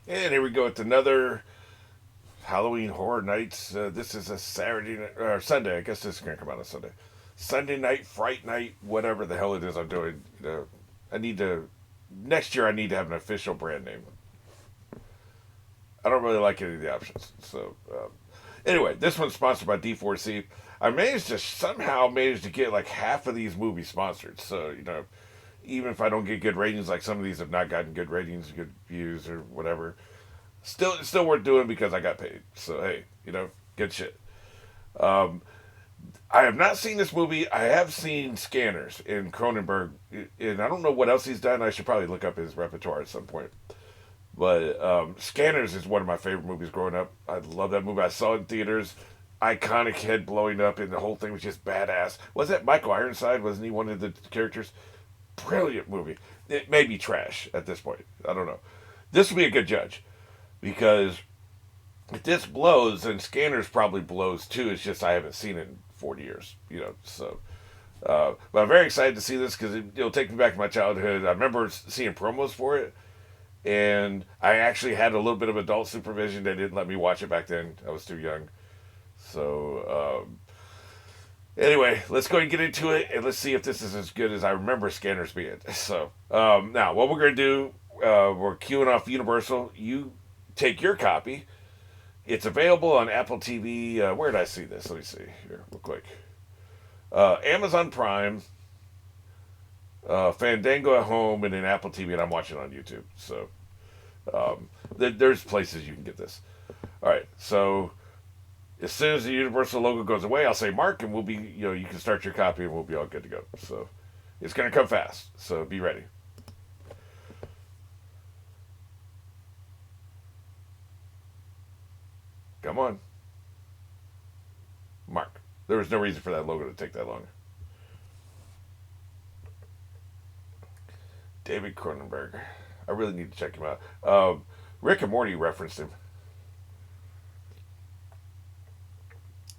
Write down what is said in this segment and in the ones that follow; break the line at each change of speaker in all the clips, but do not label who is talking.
And here we go with another Halloween Horror Nights. This is a Saturday or Sunday. I guess this is gonna come out on Sunday. Sunday night, Fright night, whatever the hell it is I'm doing. I need to next year. I need to have an official brand name. I don't really like any of the options. So anyway, this one's sponsored by D4C. I somehow managed to get like half of these movies sponsored. So even if I don't get good ratings, like some of these have not gotten good ratings, good views, or whatever, it's still worth doing because I got paid. So hey, good shit. Um, I have not seen this movie. I have seen Scanners in Cronenberg, and I don't know what else he's done. I should probably look up his repertoire at some point. But Scanners is one of my favorite movies growing up. I love that movie. I saw it in theaters. Iconic head blowing up, and the whole thing was just badass. Was that Michael Ironside? Wasn't he one of the characters? Brilliant movie. It may be trash at this point. I don't know. This will be a good judge because if this blows, then Scanners probably blows too. It's just I haven't seen it in 40 years. So. But I'm very excited to see this because it'll take me back to my childhood. I remember seeing promos for it, and I actually had a little bit of adult supervision. They didn't let me watch it back then. I was too young. So anyway, let's go and get into it, and let's see if this is as good as I remember Scanners being. So now, what we're going to do, we're queuing off Universal. You take your copy. It's available on Apple TV. Where did I see this? Let me see here real quick. Amazon Prime, Fandango at home, and then Apple TV, and I'm watching it on YouTube. So there's places you can get this. All right, so as soon as the Universal logo goes away, I'll say Mark, and we'll be, you can start your copy, and we'll be all good to go. So it's going to come fast, so be ready. Come on, Mark. There was no reason for that logo to take that long. David Cronenberg. I really need to check him out. Rick and Morty referenced him.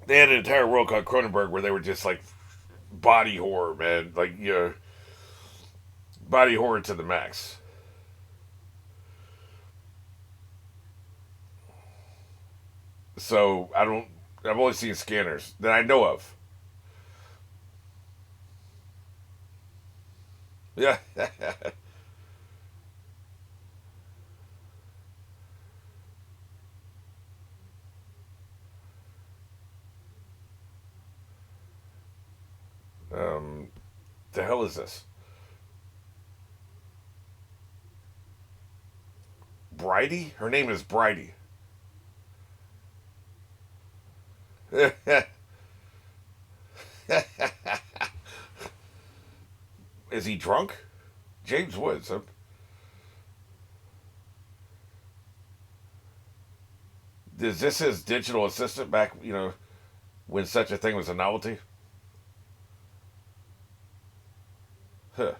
They had an entire world called Cronenberg where they were just like body horror, man. Like, body horror to the max. So I've only seen Scanners that I know of. Yeah. um, the hell is this? Bridie? Her name is Bridie. Is he drunk? James Woods. Is this his digital assistant back, when such a thing was a novelty? Huh.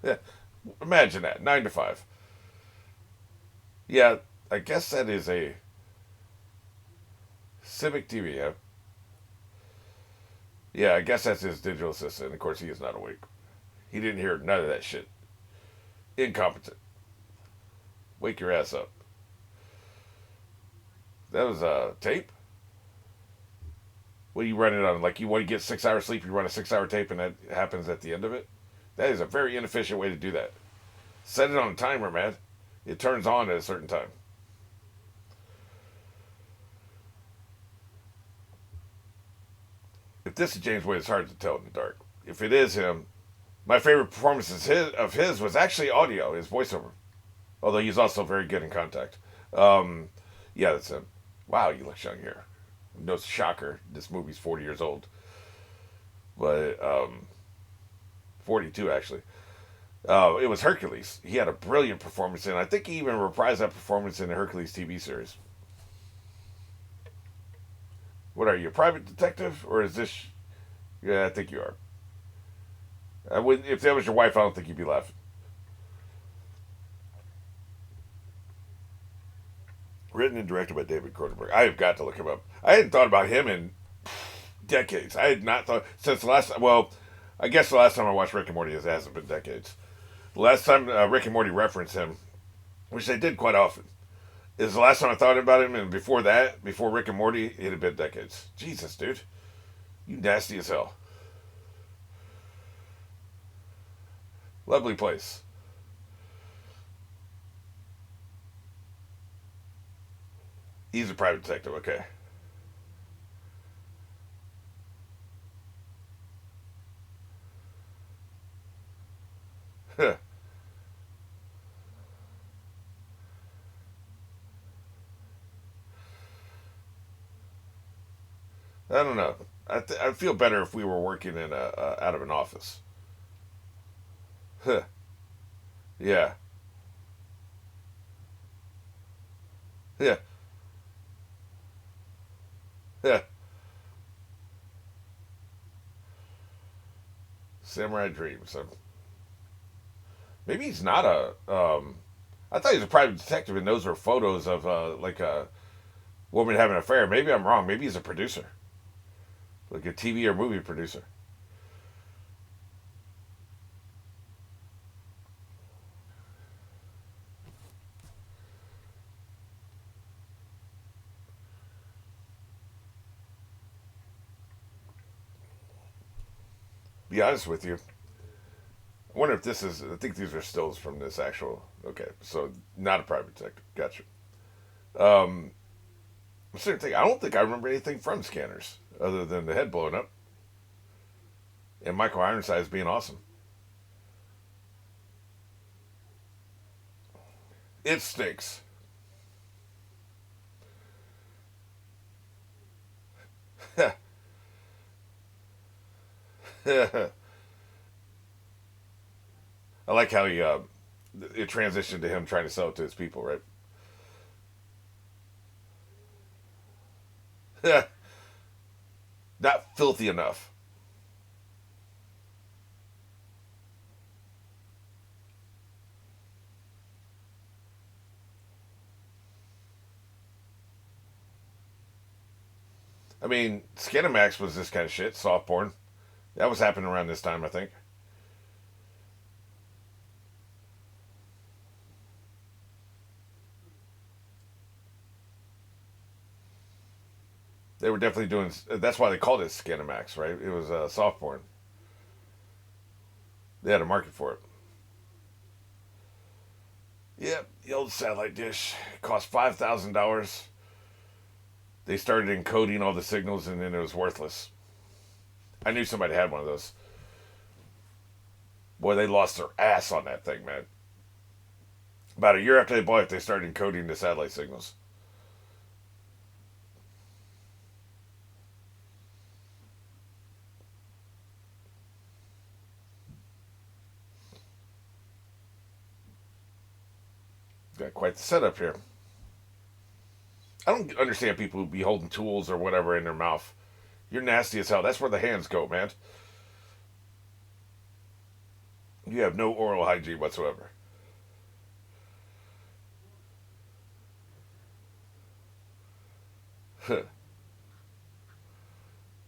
Yeah. Imagine that. 9 to 5. Yeah, I guess that is a Civic TV, yeah. Yeah, I guess that's his digital assistant. Of course, he is not awake. He didn't hear none of that shit. Incompetent. Wake your ass up. That was a tape? What do you run it on? Like, you want to get 6 hours sleep, you run a 6 hour tape, and that happens at the end of it? That is a very inefficient way to do that. Set it on a timer, man. It turns on at a certain time. If this is James Wade, it's hard to tell in the dark. If it is him, my favorite performance of his was actually audio, his voiceover. Although he's also very good in contact. Um, yeah, that's him. Wow, you look young here. No shocker. This movie's 40 years old, but 42 actually. It was Hercules. He had a brilliant performance in. I think he even reprised that performance in the Hercules TV series. What are you, a private detective, or is this? Yeah, I think you are. I would If that was your wife, I don't think you'd be laughing. Written and directed by David Cronenberg. I have got to look him up. I hadn't thought about him in decades. I had not thought since the last. Well, I guess the last time I watched Rick and Morty, it hasn't been decades. The last time Rick and Morty referenced him, which they did quite often, is the last time I thought about him, and before that, before Rick and Morty, it had been decades. Jesus, dude. You nasty as hell. Lovely place. He's a private detective, okay. I don't know. I'd feel better if we were working in out of an office. Yeah. Yeah. Yeah. Samurai Dreams. Maybe he's not a. I thought he was a private detective, and those were photos of like a woman having an affair. Maybe I'm wrong. Maybe he's a producer, like a TV or movie producer. Be honest with you. I wonder if this is. I think these are stills from this actual. Okay, so not a private detective. Gotcha. Um, I'm sitting thinking. I don't think I remember anything from Scanners other than the head blowing up and Michael Ironsides being awesome. It stinks. I like how he it transitioned to him trying to sell it to his people, right? Not filthy enough. I mean, Skinamax was this kind of shit, soft porn. That was happening around this time, I think. They were definitely doing. That's why they called it Skinamax, right? It was soft porn. They had a market for it. Yep, the old satellite dish cost $5,000. They started encoding all the signals, and then it was worthless. I knew somebody had one of those. Boy, they lost their ass on that thing, man. About a year after they bought it, they started encoding the satellite signals. Got quite the setup here. I don't understand people who be holding tools or whatever in their mouth. You're nasty as hell. That's where the hands go, man. You have no oral hygiene whatsoever.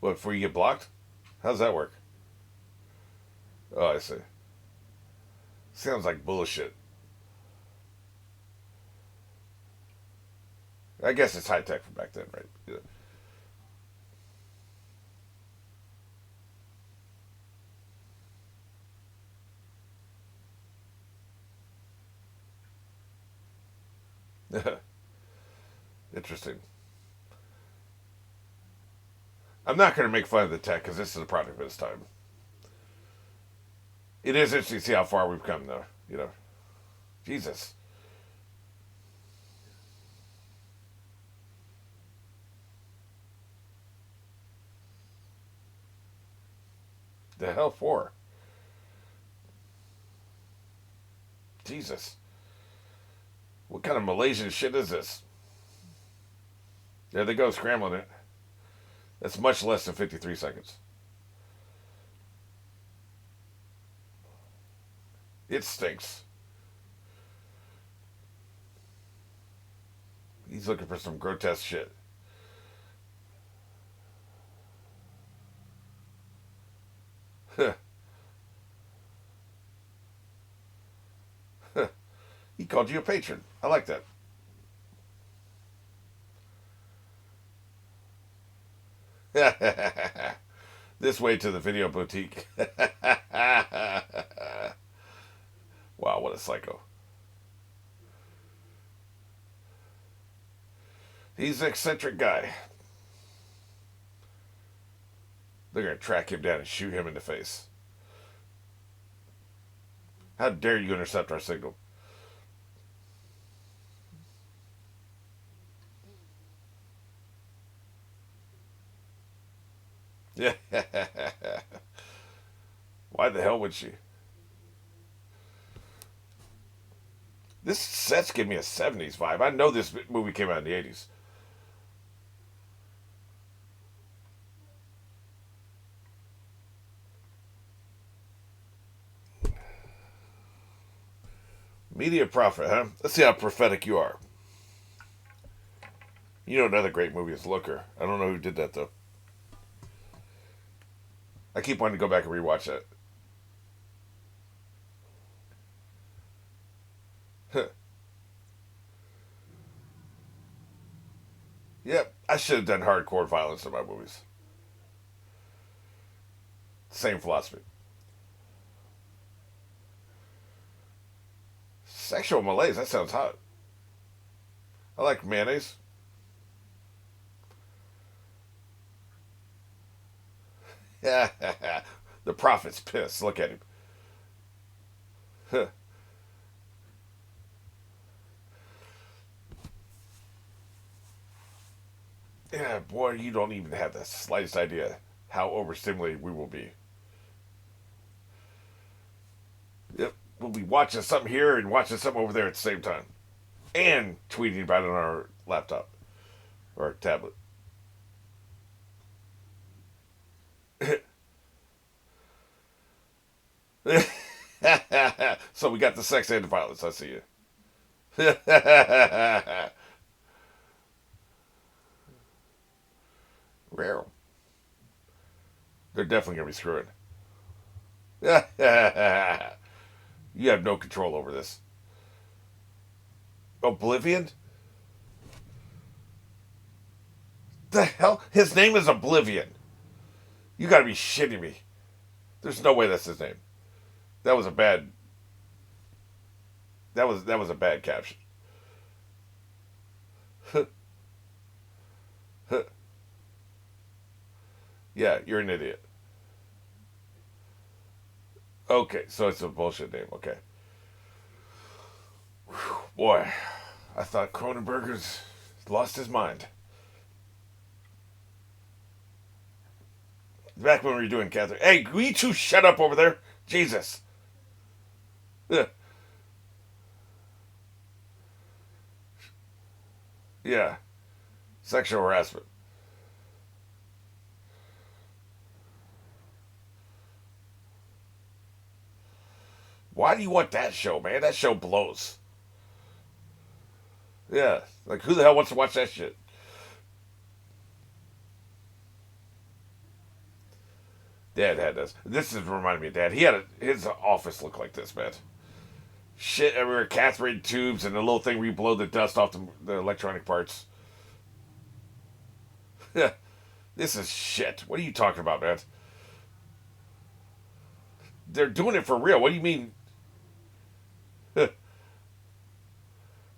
What, before you get blocked? How's that work? Oh, I see. Sounds like bullshit. I guess it's high tech from back then, right? Yeah. Interesting. I'm not going to make fun of the tech because this is a product of its time. It is interesting to see how far we've come, though. Jesus, the hell for? Jesus, what kind of Malaysian shit is this? There they go, scrambling it. That's much less than 53 seconds. It stinks. He's looking for some grotesque shit. He called you a patron. I like that. This way to the video boutique. Wow, what a psycho. He's an eccentric guy. They're going to track him down and shoot him in the face. How dare you intercept our signal? Yeah. Why the hell would she? This set's giving me a 70s vibe. I know this movie came out in the 80s. Media profit, huh? Let's see how prophetic you are. You know another great movie is Looker. I don't know who did that, though. I keep wanting to go back and rewatch that. Yep, I should have done hardcore violence in my movies. Same philosophy. Sexual malaise, that sounds hot. I like mayonnaise. Yeah, the prophet's pissed. Look at him. Yeah, boy, you don't even have the slightest idea how overstimulated we will be. Yep, we'll be watching something here and watching something over there at the same time. And tweeting about it on our laptop or tablet. So we got the sex and the violence. I see you. Rare. They're definitely going to be screwing. You have no control over this. Oblivion? The hell? His name is Oblivion. You gotta be shitting me. There's no way that's his name. That was a bad. That was a bad caption. Yeah, you're an idiot. Okay, so it's a bullshit name. Okay. Whew, boy, I thought Cronenberger's lost his mind. Back when we were doing Catherine. Hey, will you two shut up over there? Jesus. Yeah, sexual harassment. Why do you want that show, man? That show blows. Yeah, like who the hell wants to watch that shit? Dad had this. This is reminding me of Dad. He had his office looked like this, man. Shit everywhere, cathode tubes, and the little thing where you blow the dust off the electronic parts. Yeah, this is shit. What are you talking about, man? They're doing it for real. What do you mean?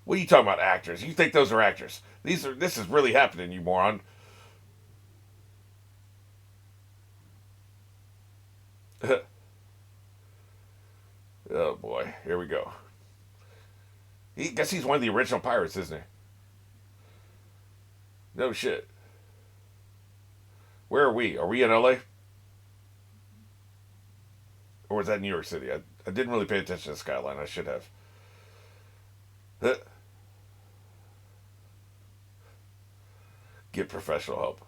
What are you talking about, actors? You think those are actors? These are. This is really happening, you moron. Oh boy, here we go. He guess he's one of the original pirates, isn't he? No shit. Where are we? Are we in LA? Or was that New York City? I didn't really pay attention to the skyline. I should have. Get professional help.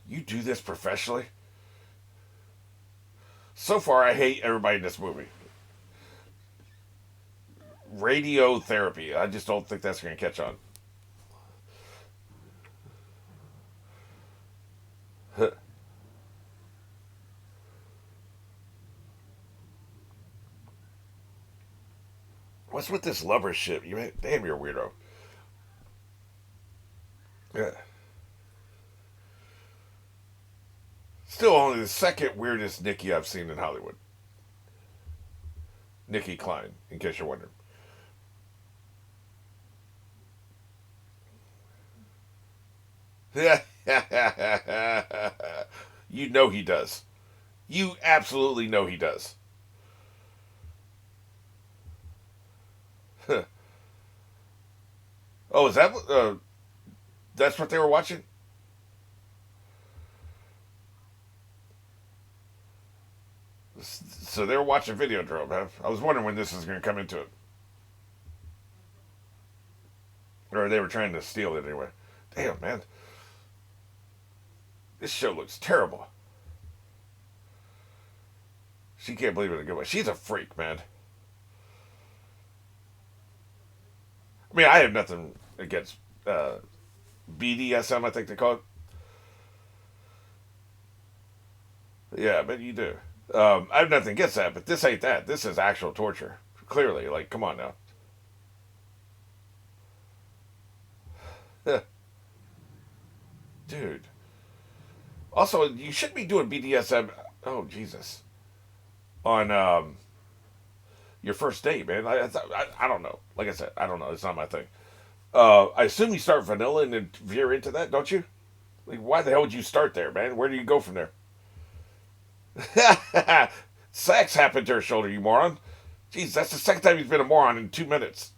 You do this professionally? So far, I hate everybody in this movie. radiotherapy. I just don't think that's going to catch on. What's with this lover shit? Damn, you're a weirdo. Yeah. Still only the second weirdest Nikki I've seen in Hollywood. Nikki Klein, in case you're wondering. You know he does. You absolutely know he does. Oh, is that that's what they were watching? So they were watching Videodrome. Huh? I was wondering when this is going to come into it, or they were trying to steal it anyway. Damn, man, this show looks terrible. She can't believe it in a good way. She's a freak, man. I mean, I have nothing against BDSM. I think they call it. Yeah, but you do. I have nothing against that, but this ain't that. This is actual torture. Clearly, like, come on now, dude. Also, you shouldn't be doing BDSM. Oh Jesus, on your first date, man. I don't know. Like I said, I don't know. It's not my thing. I assume you start vanilla and then veer into that, don't you? Like, why the hell would you start there, man? Where do you go from there? Sex happened to her shoulder, you moron. Jeez, that's the second time he's been a moron in 2 minutes.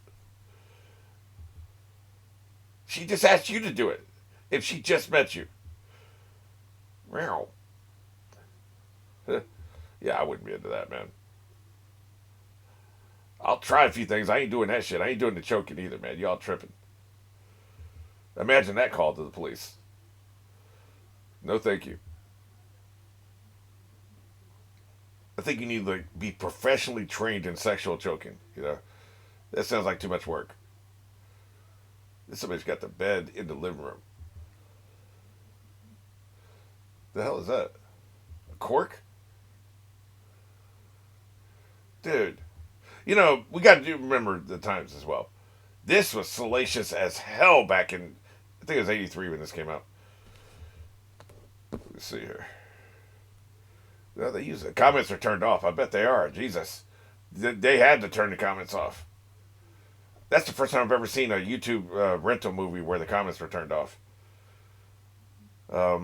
She just asked you to do it. If she just met you. Meow. Yeah, I wouldn't be into that, man. I'll try a few things. I ain't doing that shit. I ain't doing the choking either, man. Y'all tripping. Imagine that call to the police. No, thank you. I think you need to be professionally trained in sexual choking. You know, that sounds like too much work. Somebody's got the bed in the living room. The hell is that? A cork, dude. You know, we got to do remember the times as well. This was salacious as hell back in, I think it was '83 when this came out. Let's see here. Well, they use it. Comments are turned off. I bet they are. Jesus, they had to turn the comments off. That's the first time I've ever seen a YouTube rental movie where the comments were turned off. I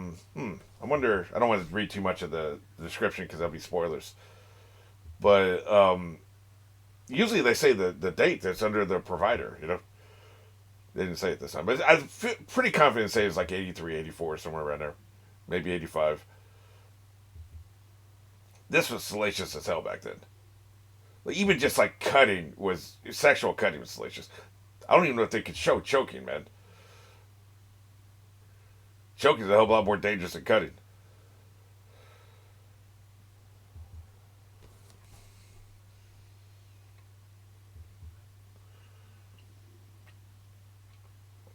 wonder. I don't want to read too much of the description because that'll be spoilers. But usually they say the date that's under the provider. You know, they didn't say it this time, but I'm pretty confident to say it's like '83, '84, somewhere around there, maybe '85. This was salacious as hell back then. Like, even just like cutting was sexual cutting was salacious. I don't even know if they could show choking, man. Choking is a hell of a lot more dangerous than cutting.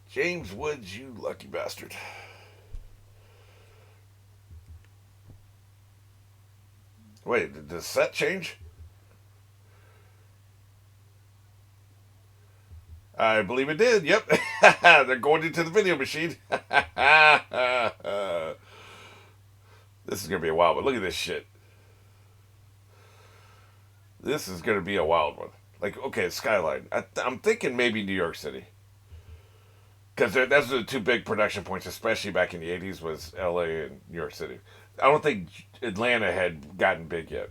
James Woods, you lucky bastard. Wait, did the set change? I believe it did. Yep. They're going into the video machine. This is going to be a wild one. Look at this shit. This is going to be a wild one. Like, okay, Skyline. I'm thinking maybe New York City. Because those are the two big production points, especially back in the '80s, was L.A. and New York City. I don't think Atlanta had gotten big yet.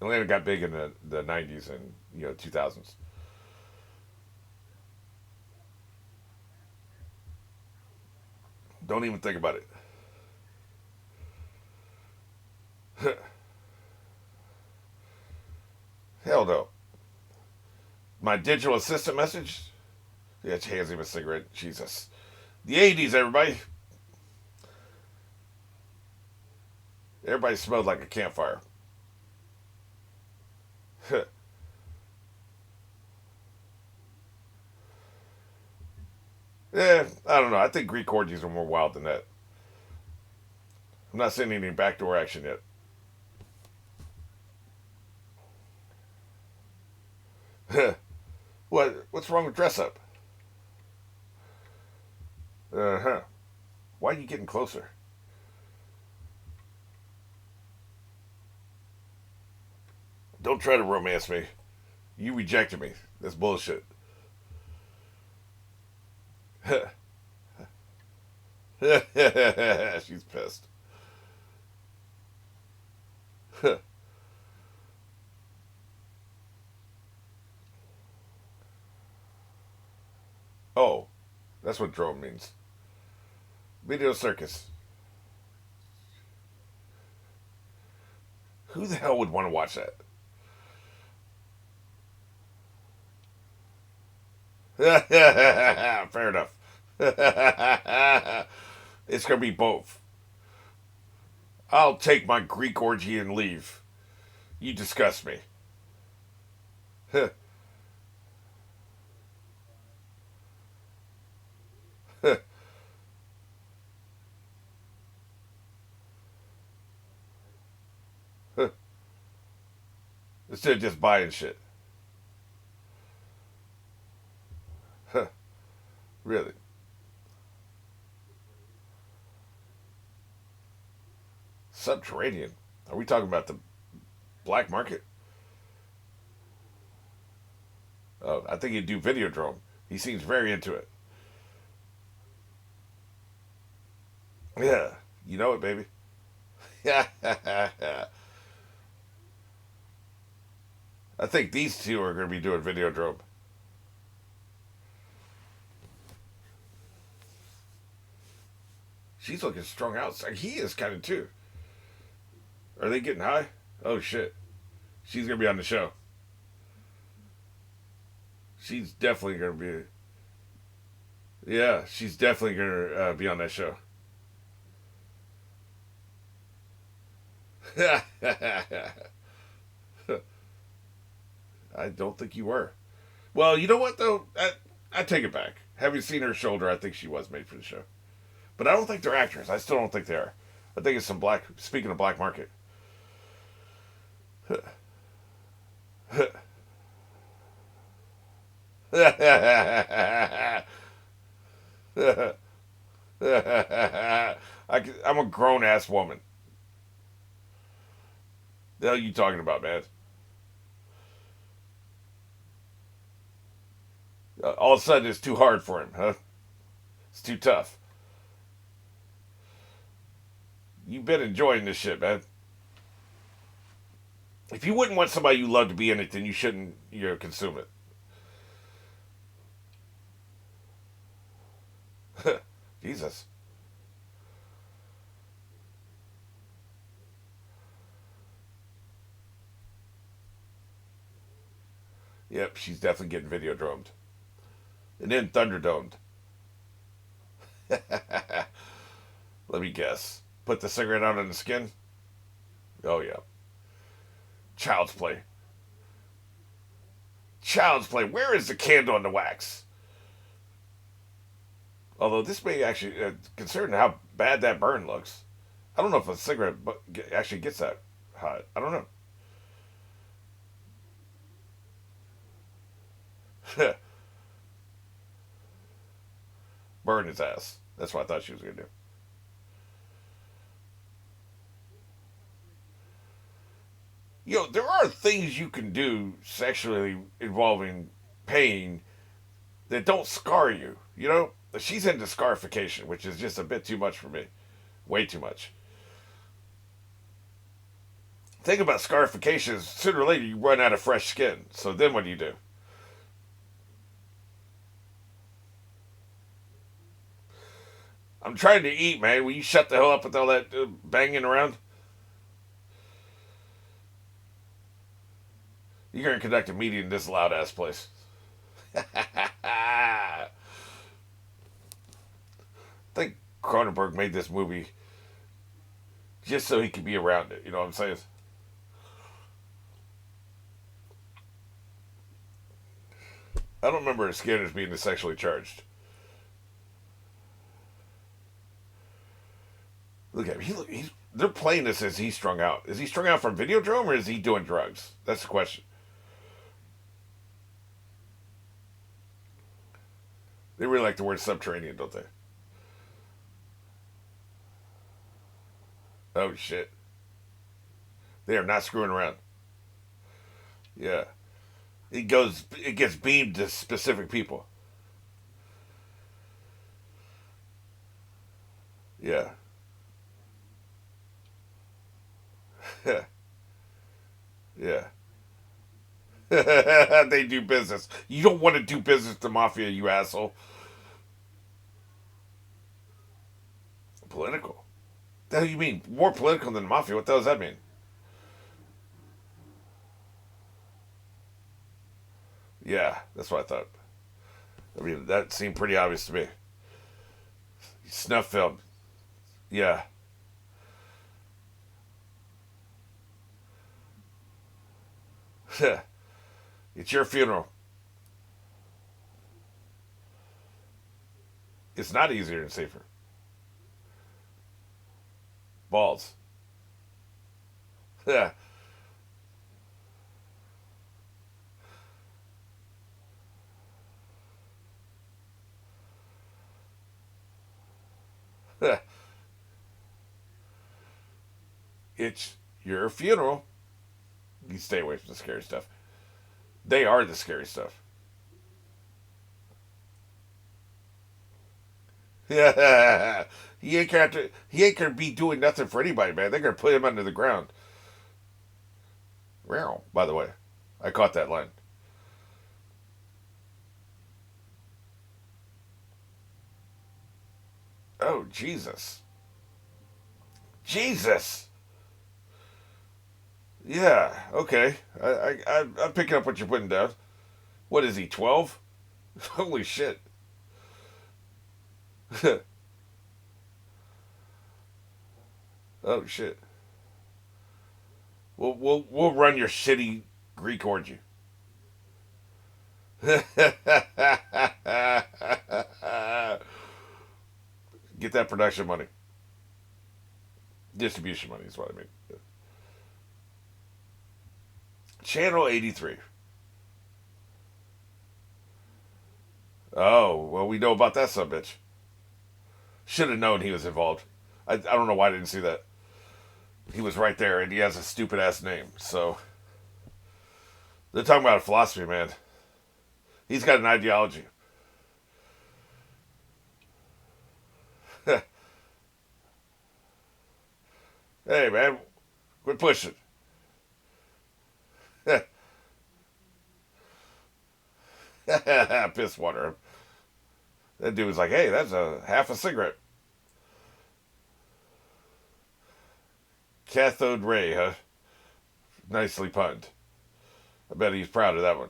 Atlanta got big in the '90s and 2000s. Don't even think about it. Hell no. My digital assistant message? Yeah, she hands him a cigarette. Jesus. The '80s, everybody. Everybody smelled like a campfire. I don't know. I think Greek orgies are more wild than that. I'm not seeing any backdoor action yet. What's wrong with dress up? Uh huh. Why are you getting closer? Don't try to romance me. You rejected me. That's bullshit. She's pissed. Oh, that's what drone means. Video circus. Who the hell would want to watch that? Fair enough. It's gonna be both. I'll take my Greek orgy and leave. You disgust me. Instead of just buying shit. Really? Subterranean? Are we talking about the black market? Oh, I think he'd do Videodrome. He seems very into it. Yeah, you know it, baby. Yeah, I think these two are going to be doing Videodrome. She's looking strung out. He is kind of too. Are they getting high? Oh shit. She's going to be on the show. She's definitely going to be. Yeah, she's definitely going to be on that show. I don't think you were. Well, you know what though? I take it back. Having seen her shoulder, I think she was made for the show. But I don't think they're actors. I still don't think they are. I think it's some black. Speaking of black market, I'm a grown ass woman. The hell are you talking about, man? All of a sudden, it's too hard for him, huh? It's too tough. You've been enjoying this shit, man. If you wouldn't want somebody you love to be in it, then you shouldn't, consume it. Jesus. Yep, she's definitely getting video dromed. And then thunderdomed. Let me guess. Put the cigarette out on the skin? Oh, yeah. Child's play. Child's play. Where is the candle on the wax? Although this may actually, considering how bad that burn looks, I don't know if a cigarette actually gets that hot. I don't know. Burn his ass. That's what I thought she was going to do. There are things you can do sexually involving pain that don't scar you. She's into scarification, which is just a bit too much for me. Way too much. Think about scarification is sooner or later you run out of fresh skin. So then what do? I'm trying to eat, man. Will you shut the hell up with all that banging around? You're going to conduct a meeting in this loud ass place. I think Cronenberg made this movie just so he could be around it. You know what I'm saying? I don't remember Scanners being sexually charged. Look at him. They're playing this as he's strung out. Is he strung out from Videodrome or is he doing drugs? That's the question. They really like the word subterranean, don't they? Oh shit. They are not screwing around. Yeah. It gets beamed to specific people. Yeah. Yeah. They do business. You don't want to do business with the mafia, you asshole. Political. The hell you mean? More political than the mafia? What the hell does that mean? Yeah, that's what I thought. I mean, that seemed pretty obvious to me. Snuff film. Yeah. It's your funeral. It's not easier and safer. Balls. Yeah. It's your funeral. You stay away from the scary stuff. They are the scary stuff. Yeah. He ain't gonna be doing nothing for anybody, man. They're gonna put him under the ground. Meow, by the way. I caught that line. Oh, Jesus. Jesus. Yeah, okay. I'm picking up what you're putting down. What is he, 12? Holy shit. Oh, shit. We'll run your shitty Greek orgy. Get that production money. Distribution money is what I mean. Channel 83. Oh, well, we know about that son bitch. Should have known he was involved. I don't know why I didn't see that. He was right there, and he has a stupid ass name. So they're talking about a philosophy, man. He's got an ideology. Hey, man, quit pushing. Piss water. That dude was like, "Hey, that's a half a cigarette." Cathode ray, huh? Nicely punned. I bet he's proud of that one.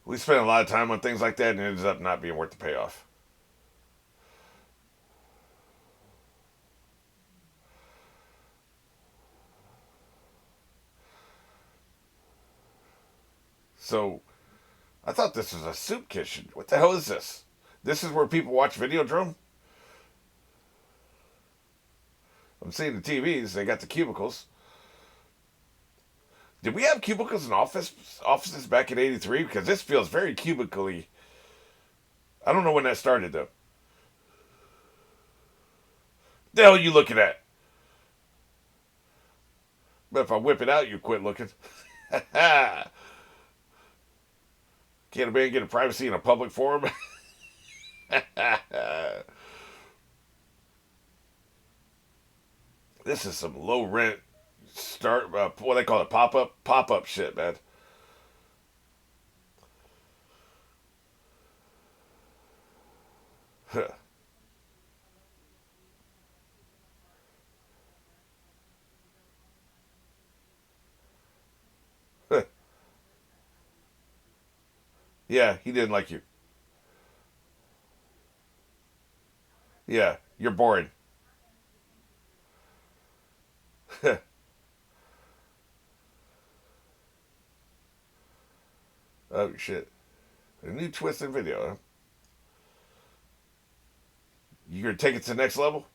We spent a lot of time on things like that, and it ends up not being worth the payoff. So I thought this was a soup kitchen. What the hell is this? This is where people watch Videodrome? I'm seeing the TVs. They got the cubicles. Did we have cubicles in offices back in '83? Because this feels very cubically. I don't know when that started though. The hell are you looking at? But if I whip it out, you quit looking. Can't a man get a privacy in a public forum? This is some low rent start. What they call it, pop up shit, man. Yeah, he didn't like you. Yeah, you're boring. Oh shit! A new twist in video. Huh? You gonna take it to the next level?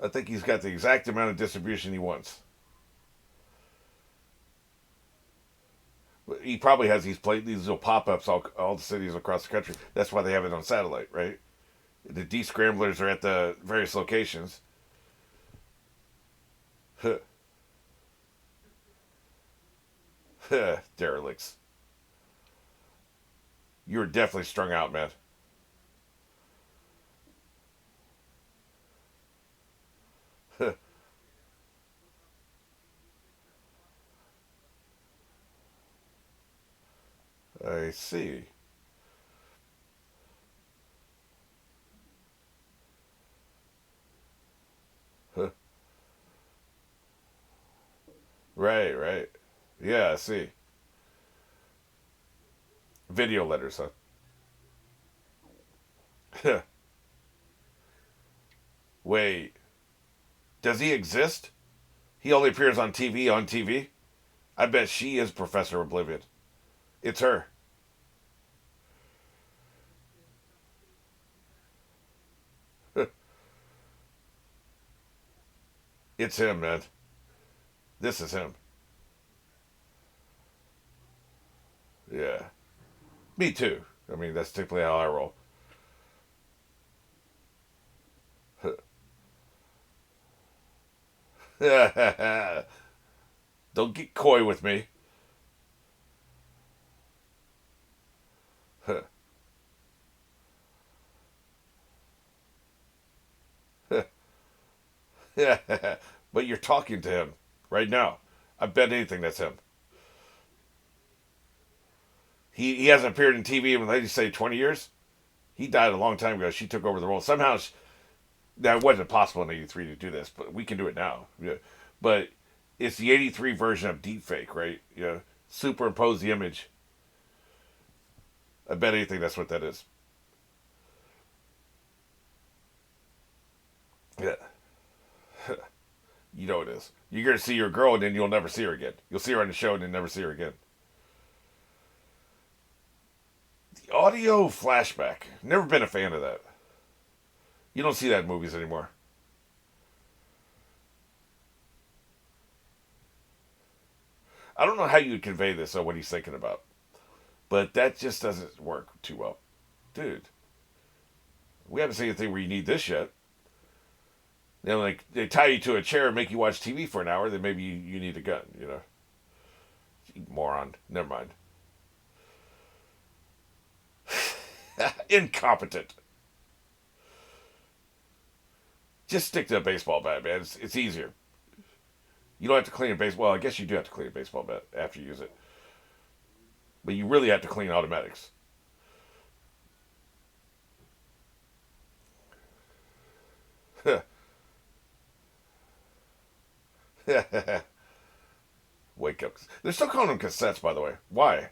I think he's got the exact amount of distribution he wants. He probably has these little pop ups all the cities across the country. That's why they have it on satellite, right? The D scramblers are at the various locations. Huh. Huh. Derelicts. You were definitely strung out, man. Huh. I see. Huh. Right, right. Yeah, I see. Video letters, huh? Wait, does he exist? He only appears on TV on TV? I bet she is Professor Oblivion. It's her. It's him, man. This is him. Yeah. Me too. I mean, that's typically how I roll. Don't get coy with me. But you're talking to him right now. I bet anything that's him. He hasn't appeared in TV in, let's say, 20 years. He died a long time ago. She took over the role. Somehow, that wasn't possible in '83 to do this, but we can do it now. Yeah. But it's the '83 version of deepfake, right? Yeah. Superimpose the image. I bet anything that's what that is. Yeah. You know it is. You're going to see your girl and then you'll never see her again. You'll see her on the show and then never see her again. The audio flashback. Never been a fan of that. You don't see that in movies anymore. I don't know how you would convey this or what he's thinking about, but that just doesn't work too well. Dude, we haven't seen anything where you need this yet. Like they tie you to a chair and make you watch TV for an hour, then maybe you need a gun, you know. You moron. Never mind. Incompetent. Just stick to a baseball bat, man. It's easier. You don't have to clean a baseball. Well, I guess you do have to clean a baseball bat after you use it, but you really have to clean automatics. Wake up. They're still calling them cassettes, by the way. Why?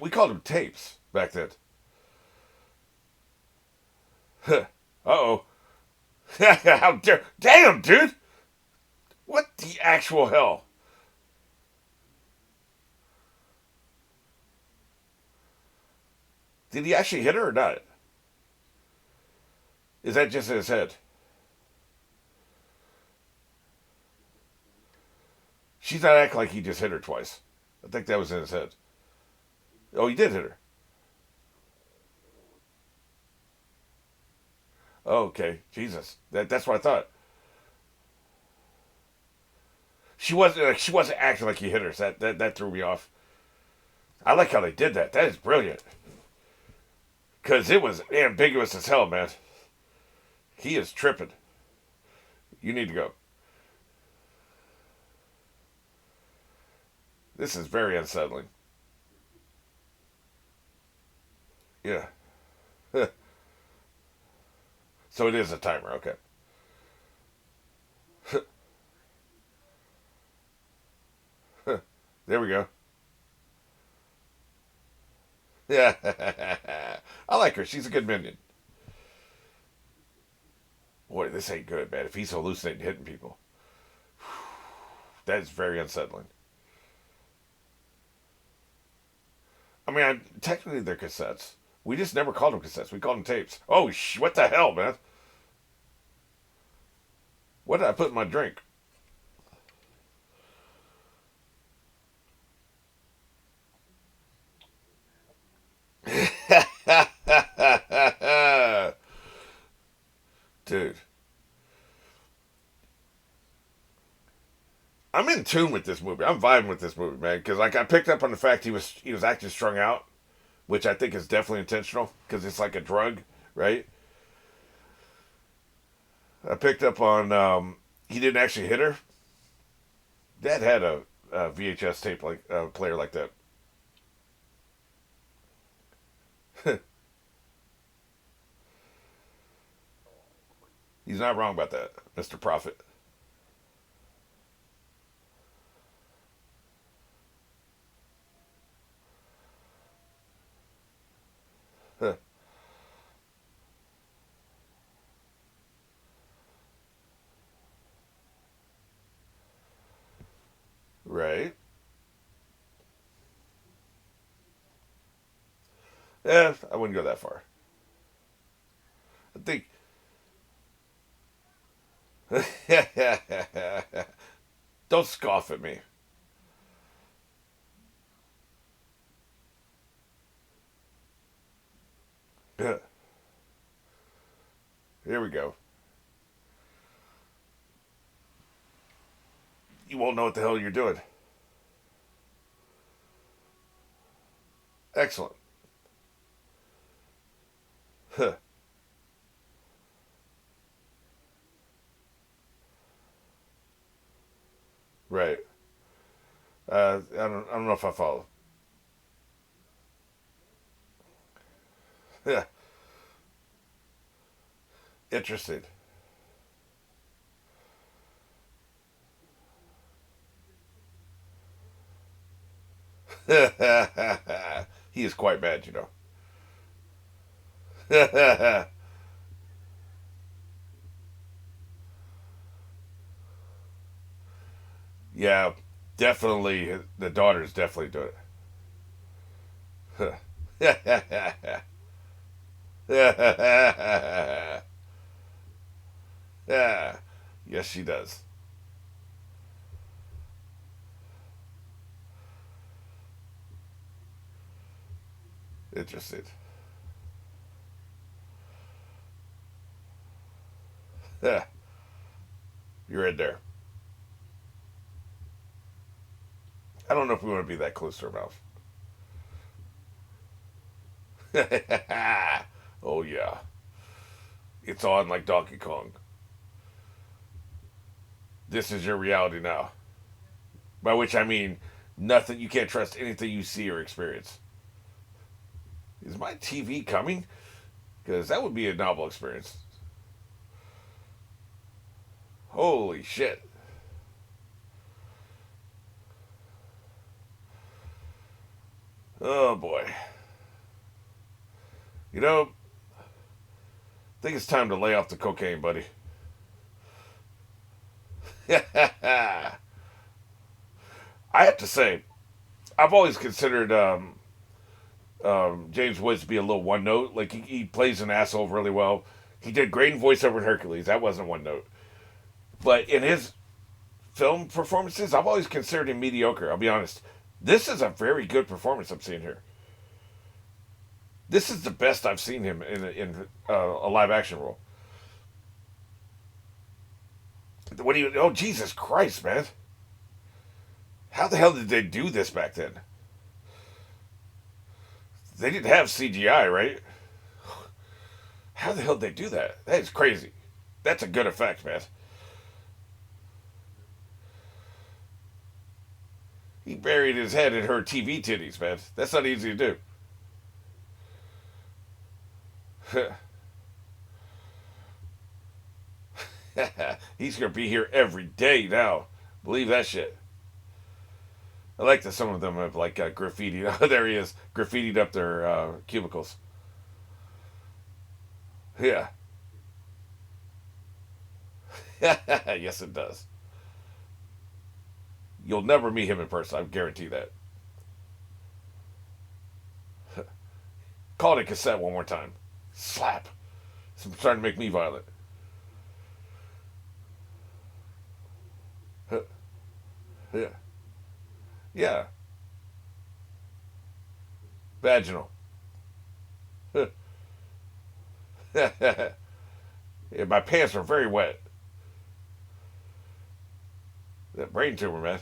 We called them tapes back then. Uh oh. How dare. Damn, dude! What the actual hell? Did he actually hit her or not? Is that just in his head? She's not acting like he just hit her twice. I think that was in his head. Oh, he did hit her. Oh, okay. Jesus. That's what I thought. She wasn't acting like he hit her. So that threw me off. I like how they did that. That is brilliant. Cause it was ambiguous as hell, man. He is tripping. You need to go. This is very unsettling. Yeah. So it is a timer. Okay. There we go. Yeah. I like her. She's a good minion. Boy, this ain't good, man. If he's hallucinating hitting people, that is very unsettling. I mean, technically they're cassettes. We just never called them cassettes. We called them tapes. Oh, what the hell, man? What did I put in my drink? Dude. I'm in tune with this movie. I'm vibing with this movie, man. Because like I picked up on the fact he was acting strung out, which I think is definitely intentional because it's like a drug, right? I picked up on he didn't actually hit her. Dad had a VHS tape like player like that. He's not wrong about that, Mr. Prophet. Right? Yeah, I wouldn't go that far. I think. Don't scoff at me. Here we go. You won't know what the hell you're doing. Excellent. Right. I don't know if I follow. Yeah. Interesting. He is quite bad, you know. Yeah, definitely. The daughter's definitely doing it. Yeah. Yes, she does. Interesting. Yeah, you're in there. I don't know if we want to be that close to her mouth. Oh yeah, it's on like Donkey Kong. This is your reality now. By which I mean nothing. You can't trust anything you see or experience. Is my TV coming? Because that would be a novel experience. Holy shit. Oh boy. You know, I think it's time to lay off the cocaine, buddy. I have to say, I've always considered James Woods to be a little one note. Like he plays an asshole really well. He did great in voiceover in Hercules. That wasn't one note. But in his film performances, I've always considered him mediocre. I'll be honest. This is a very good performance I'm seeing here. This is the best I've seen him in a live action role. What do you? Oh Jesus Christ, man! How the hell did they do this back then? They didn't have CGI, right? How the hell did they do that? That is crazy. That's a good effect, man. He buried his head in her TV titties, man. That's not easy to do. He's gonna be here every day now. Believe that shit. I like that some of them have like graffiti. There he is, graffitied up their cubicles. Yeah. Yes, it does. You'll never meet him in person. I guarantee that. Call it a cassette one more time. Slap. It's starting to make me violent. Yeah. Yeah. Vaginal. Yeah, my pants are very wet. That brain tumor, man.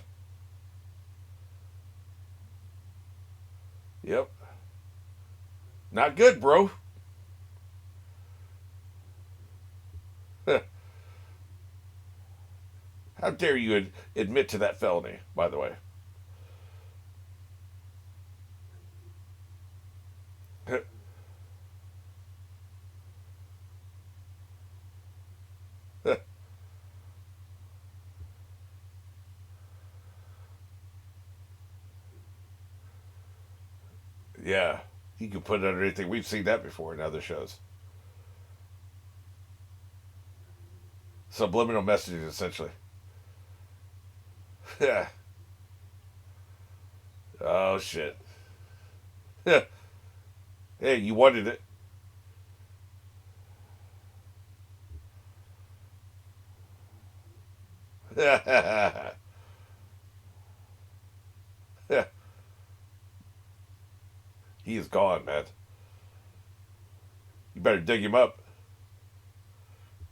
Yep. Not good, bro. How dare you admit to that felony, by the way? Yeah. You can put it under anything. We've seen that before in other shows. Subliminal messages, essentially. Yeah. Oh, shit. Hey, you wanted it. He is gone, man. You better dig him up.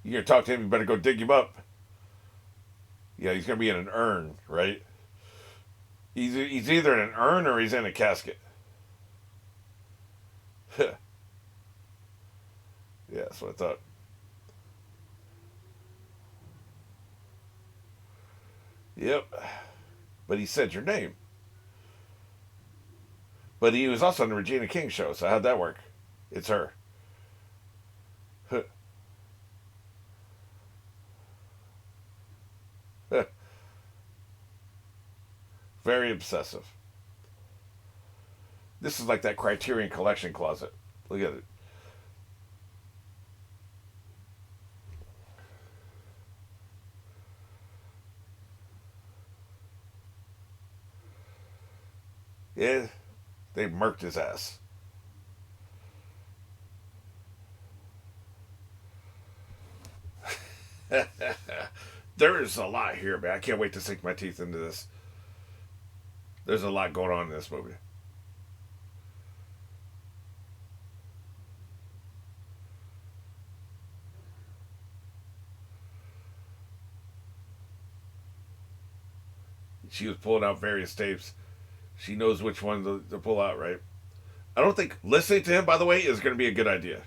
You gonna talk to him, you better go dig him up. Yeah, he's gonna be in an urn, right? He's either in an urn or he's in a casket. Yeah, that's what I thought. Yep. But he said your name. But he was also on the Regina King show, so how'd that work? It's her. Very obsessive. This is like that Criterion Collection closet. Look at it. Yeah, they murked his ass. There's a lot here, man. I can't wait to sink my teeth into this. There's a lot going on in this movie. She was pulling out various tapes. She knows which one to pull out, right? I don't think listening to him, by the way, is going to be a good idea.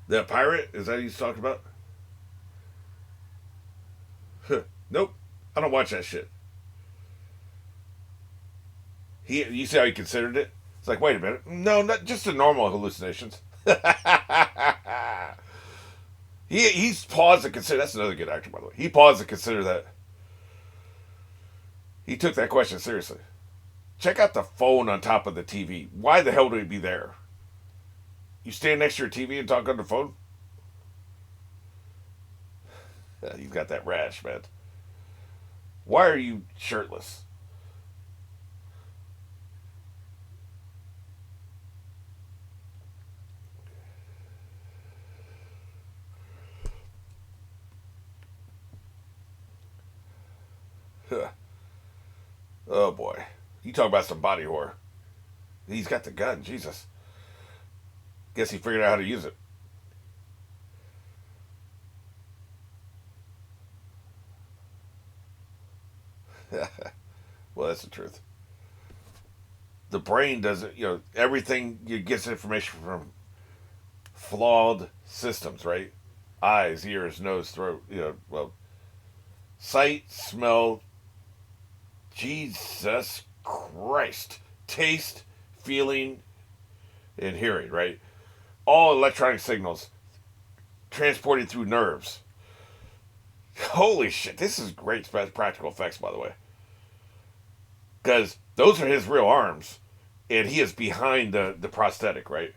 That pirate? Is that who he's talking about? Nope. I don't watch that shit. You see how he considered it? It's like, wait a minute. No, not just the normal hallucinations. He's paused to consider. That's another good actor, by the way. He paused to consider that. He took that question seriously. Check out the phone on top of the TV. Why the hell would it be there? You stand next to your TV and talk on the phone? Yeah, he's got that rash, man. Why are you shirtless? Oh boy. You talk about some body horror. He's got the gun, Jesus. Guess he figured out how to use it. Well, that's the truth. The brain doesn't, everything gets information from flawed systems, right? Eyes, ears, nose, throat, sight, smell, Jesus Christ, taste, feeling, and hearing, right? All electronic signals transported through nerves. Holy shit, this is great practical effects, by the way. Because those are his real arms, and he is behind the prosthetic, right?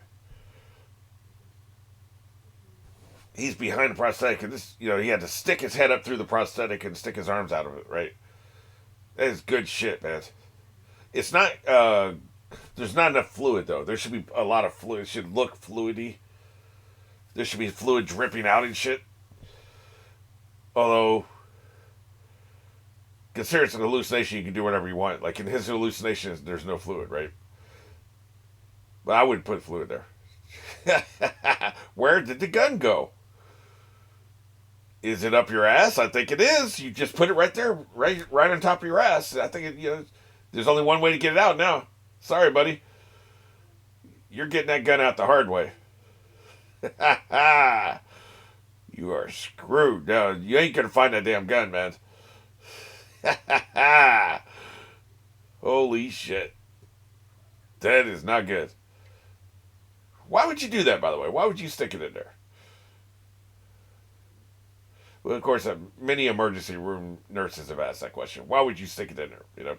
He's behind the prosthetic, and this, he had to stick his head up through the prosthetic and stick his arms out of it, right? That is good shit, man. It's not. There's not enough fluid though. There should be a lot of fluid. It should look fluidy. There should be fluid dripping out and shit. Although, consider it's an hallucination, you can do whatever you want. Like in his hallucinations, there's no fluid, right? But I wouldn't put fluid there. Where did the gun go? Is it up your ass? I think it is. You just put it right there, right on top of your ass. I think there's only one way to get it out now. Sorry, buddy. You're getting that gun out the hard way. You are screwed. No, you ain't gonna find that damn gun, man. Holy shit. That is not good. Why would you do that, by the way? Why would you stick it in there? Well, of course, many emergency room nurses have asked that question. Why would you stick it in there?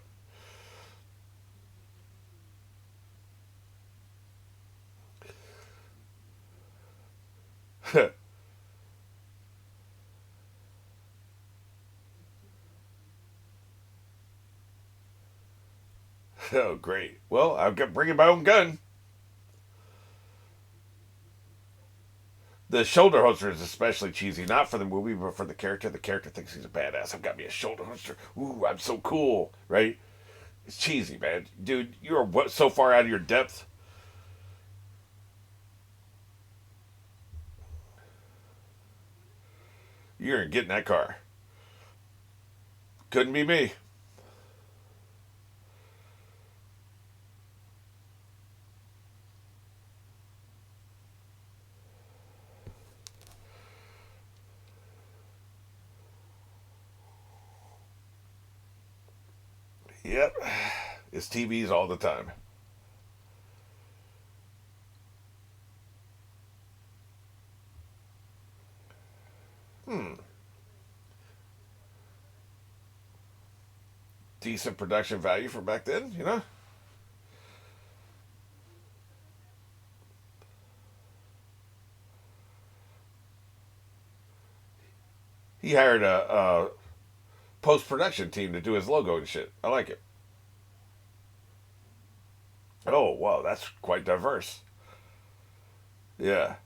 Oh, great. Well, I've got bringing my own gun. The shoulder holster is especially cheesy, not for the movie, but for the character. The character thinks he's a badass. I've got me a shoulder holster. Ooh, I'm so cool, right? It's cheesy, man. Dude, you're so far out of your depth. You're gonna get in that car. Couldn't be me. Yep. It's TVs all the time. Hmm. Decent production value for back then. He hired a post production team to do his logo and shit. I like it. Oh, wow, that's quite diverse. Yeah.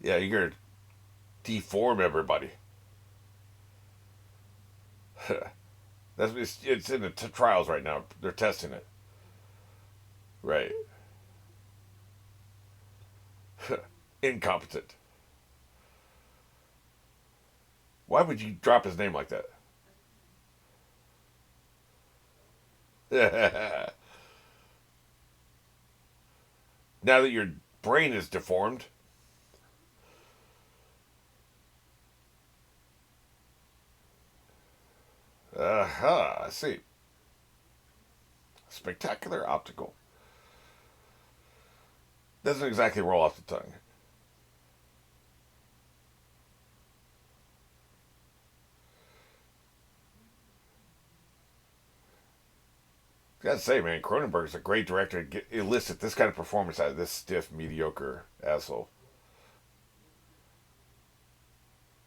Yeah, you're going to deform everybody. It's in the trials right now. They're testing it. Right. Incompetent. Why would you drop his name like that? Now that your brain is deformed. I see. Spectacular optical. Doesn't exactly roll off the tongue. Gotta say, man, Cronenberg's a great director to elicit this kind of performance out of this stiff, mediocre asshole.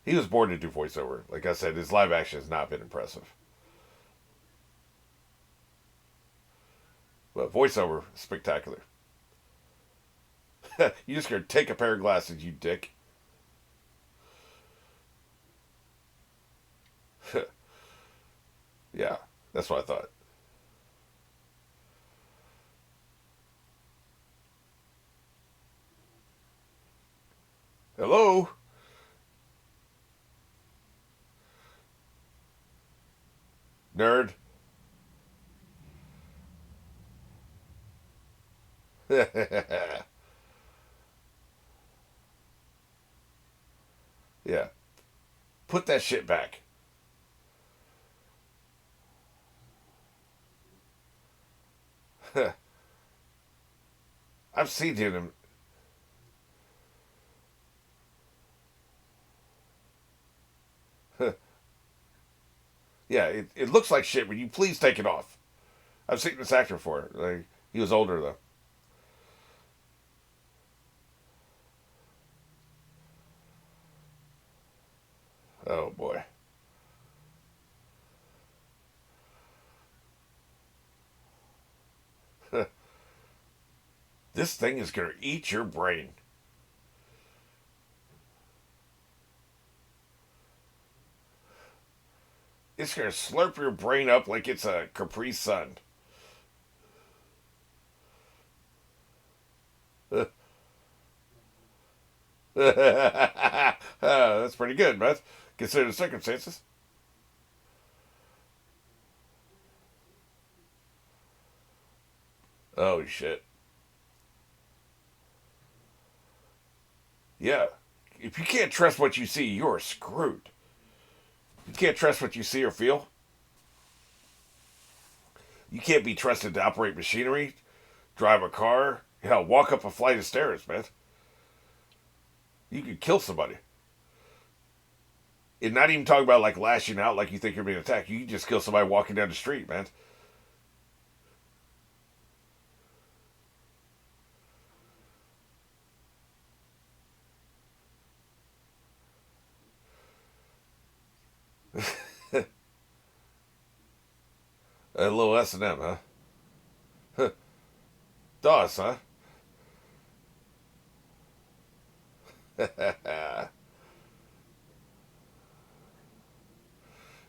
He was born to do voiceover. Like I said, his live action has not been impressive. But voiceover, spectacular. You just gonna take a pair of glasses, you dick. Yeah, that's what I thought. Hello? Nerd. Yeah. Put that shit back. I've seen him. Yeah, it looks like shit. Would you please take it off? I've seen this actor before. Like he was older though. This thing is gonna eat your brain. It's gonna slurp your brain up like it's a Capri Sun. That's pretty good, man. Consider the circumstances. Oh shit. Yeah. If you can't trust what you see, you're screwed. You can't trust what you see or feel. You can't be trusted to operate machinery, drive a car, hell, walk up a flight of stairs, man. You could kill somebody. And not even talking about like lashing out like you think you're being attacked. You can just kill somebody walking down the street, man. A little S&M, huh? DOS, huh?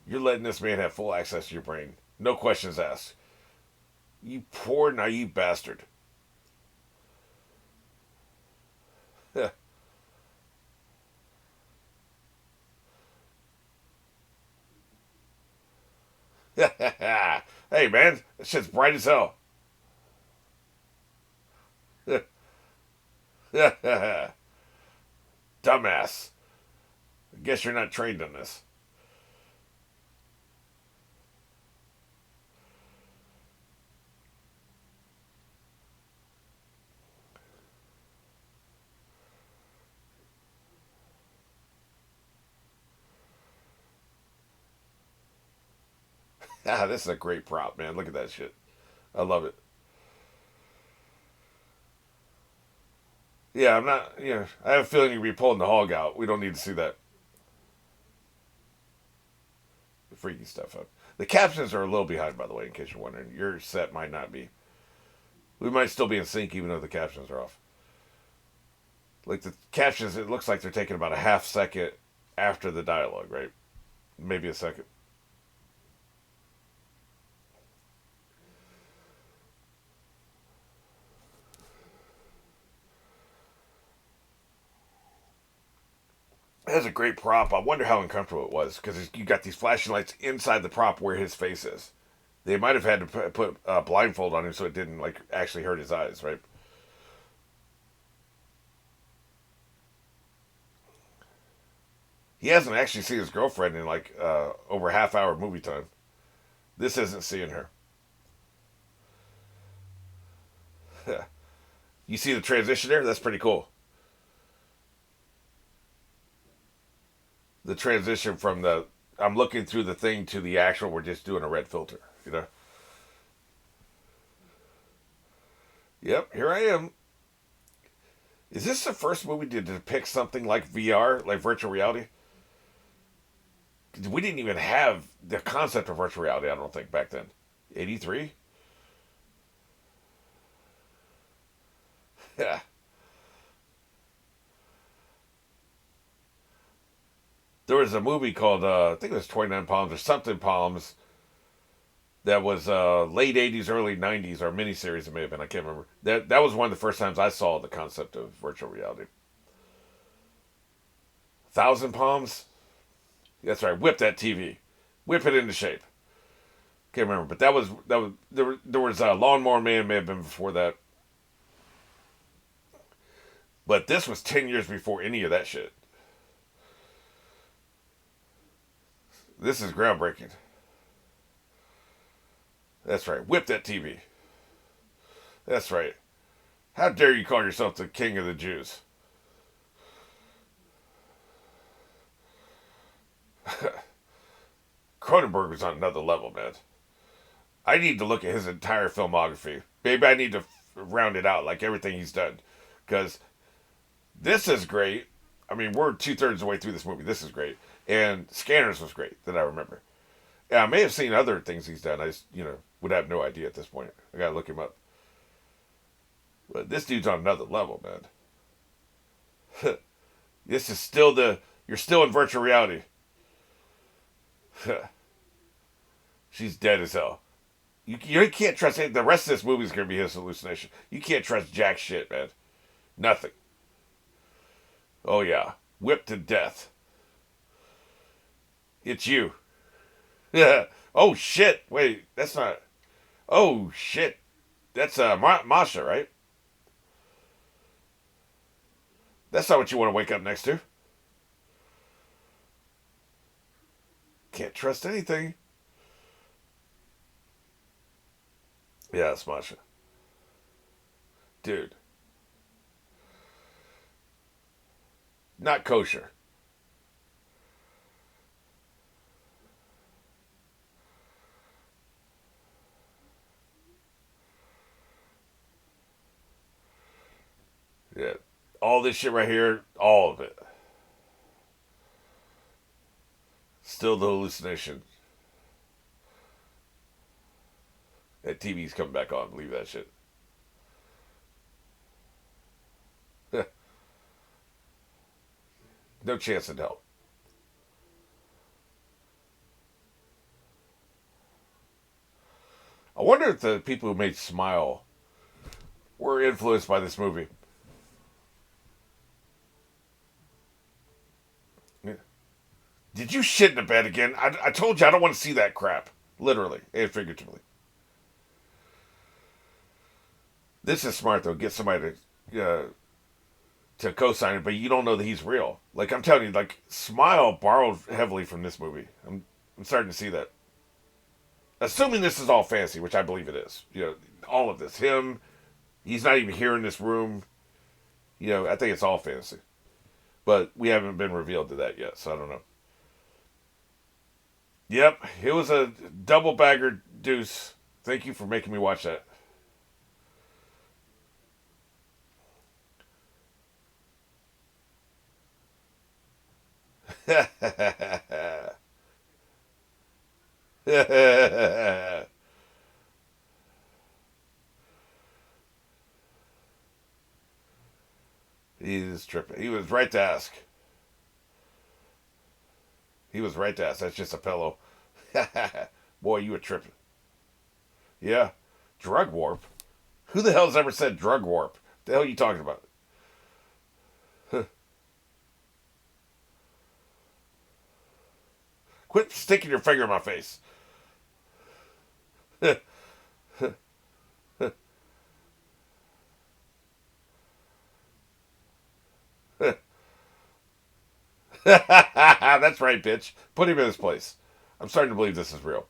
You're letting this man have full access to your brain. No questions asked. You poor naive bastard. Hey man, that shit's bright as hell. Dumbass. I guess you're not trained on this. This is a great prop, man. Look at that shit. I love it. Yeah, I'm not. Yeah, I have a feeling you'll be pulling the hog out. We don't need to see that freaky stuff up. The captions are a little behind, by the way, in case you're wondering. Your set might not be. We might still be in sync, even though the captions are off. Like the captions, it looks like they're taking about a half second after the dialogue, right? Maybe a second. That's a great prop. I wonder how uncomfortable it was because you got these flashing lights inside the prop where his face is. They might have had to put a blindfold on him so it didn't like actually hurt his eyes, right? He hasn't actually seen his girlfriend in like over half hour movie time. This isn't seeing her. You see the transition there? That's pretty cool. The transition from the I'm looking through the thing to the actual we're just doing a red filter, you know? Yep, here I am. Is this the first movie to depict something like VR, like virtual reality? We didn't even have the concept of virtual reality, I don't think, back then. 83? Yeah. There was a movie called, I think it was 29 Palms or something Palms, that was late 80s, early 90s, or miniseries it may have been. I can't remember. That was one of the first times I saw the concept of virtual reality. Thousand Palms? That's right. Whip that TV. Whip it into shape. Can't remember, but that was there was Lawnmower Man may have been before that, but this was 10 years before any of that shit. This is groundbreaking. That's right. Whip that TV. That's right. How dare you call yourself the king of the Jews? Cronenberg was on another level, man. I need to look at his entire filmography. Maybe I need to round it out like everything he's done, because this is great. I mean, we're 2/3 of the way through this movie. This is great, and Scanners was great that I remember. Yeah, I may have seen other things he's done. I just would have no idea at this point. I gotta look him up. But this dude's on another level, man. This is still you're still in virtual reality. She's dead as hell. You can't trust it. The rest of this movie is going to be his hallucination. You can't trust jack shit, man. Nothing. Oh, yeah. Whipped to death. It's you. Yeah. Oh, shit. Wait, that's not. Oh, shit. That's Masha, right? That's not what you want to wake up next to. Can't trust anything. Yeah, it's Masha. Dude. Not kosher. Yeah. All this shit right here, all of it. Still the hallucination. That TV's coming back on. Believe that shit. No chance in hell. I wonder if the people who made Smile were influenced by this movie. Yeah. Did you shit in the bed again? I told you I don't want to see that crap. Literally and figuratively. This is smart though. Get somebody to co-sign it, but you don't know that he's real. Like I'm telling you, like Smile borrowed heavily from this movie. I'm starting to see that. Assuming this is all fantasy, which I believe it is. All of this. Him, he's not even here in this room. I think it's all fantasy. But we haven't been revealed to that yet, so I don't know. Yep, it was a double bagger deuce. Thank you for making me watch that. He's tripping. He was right to ask. He was right to ask. That's just a pillow. Boy, you were tripping. Yeah. Drug warp? Who the hell's ever said drug warp? The hell are you talking about? Quit sticking your finger in my face. That's right, bitch. Put him in his place. I'm starting to believe this is real.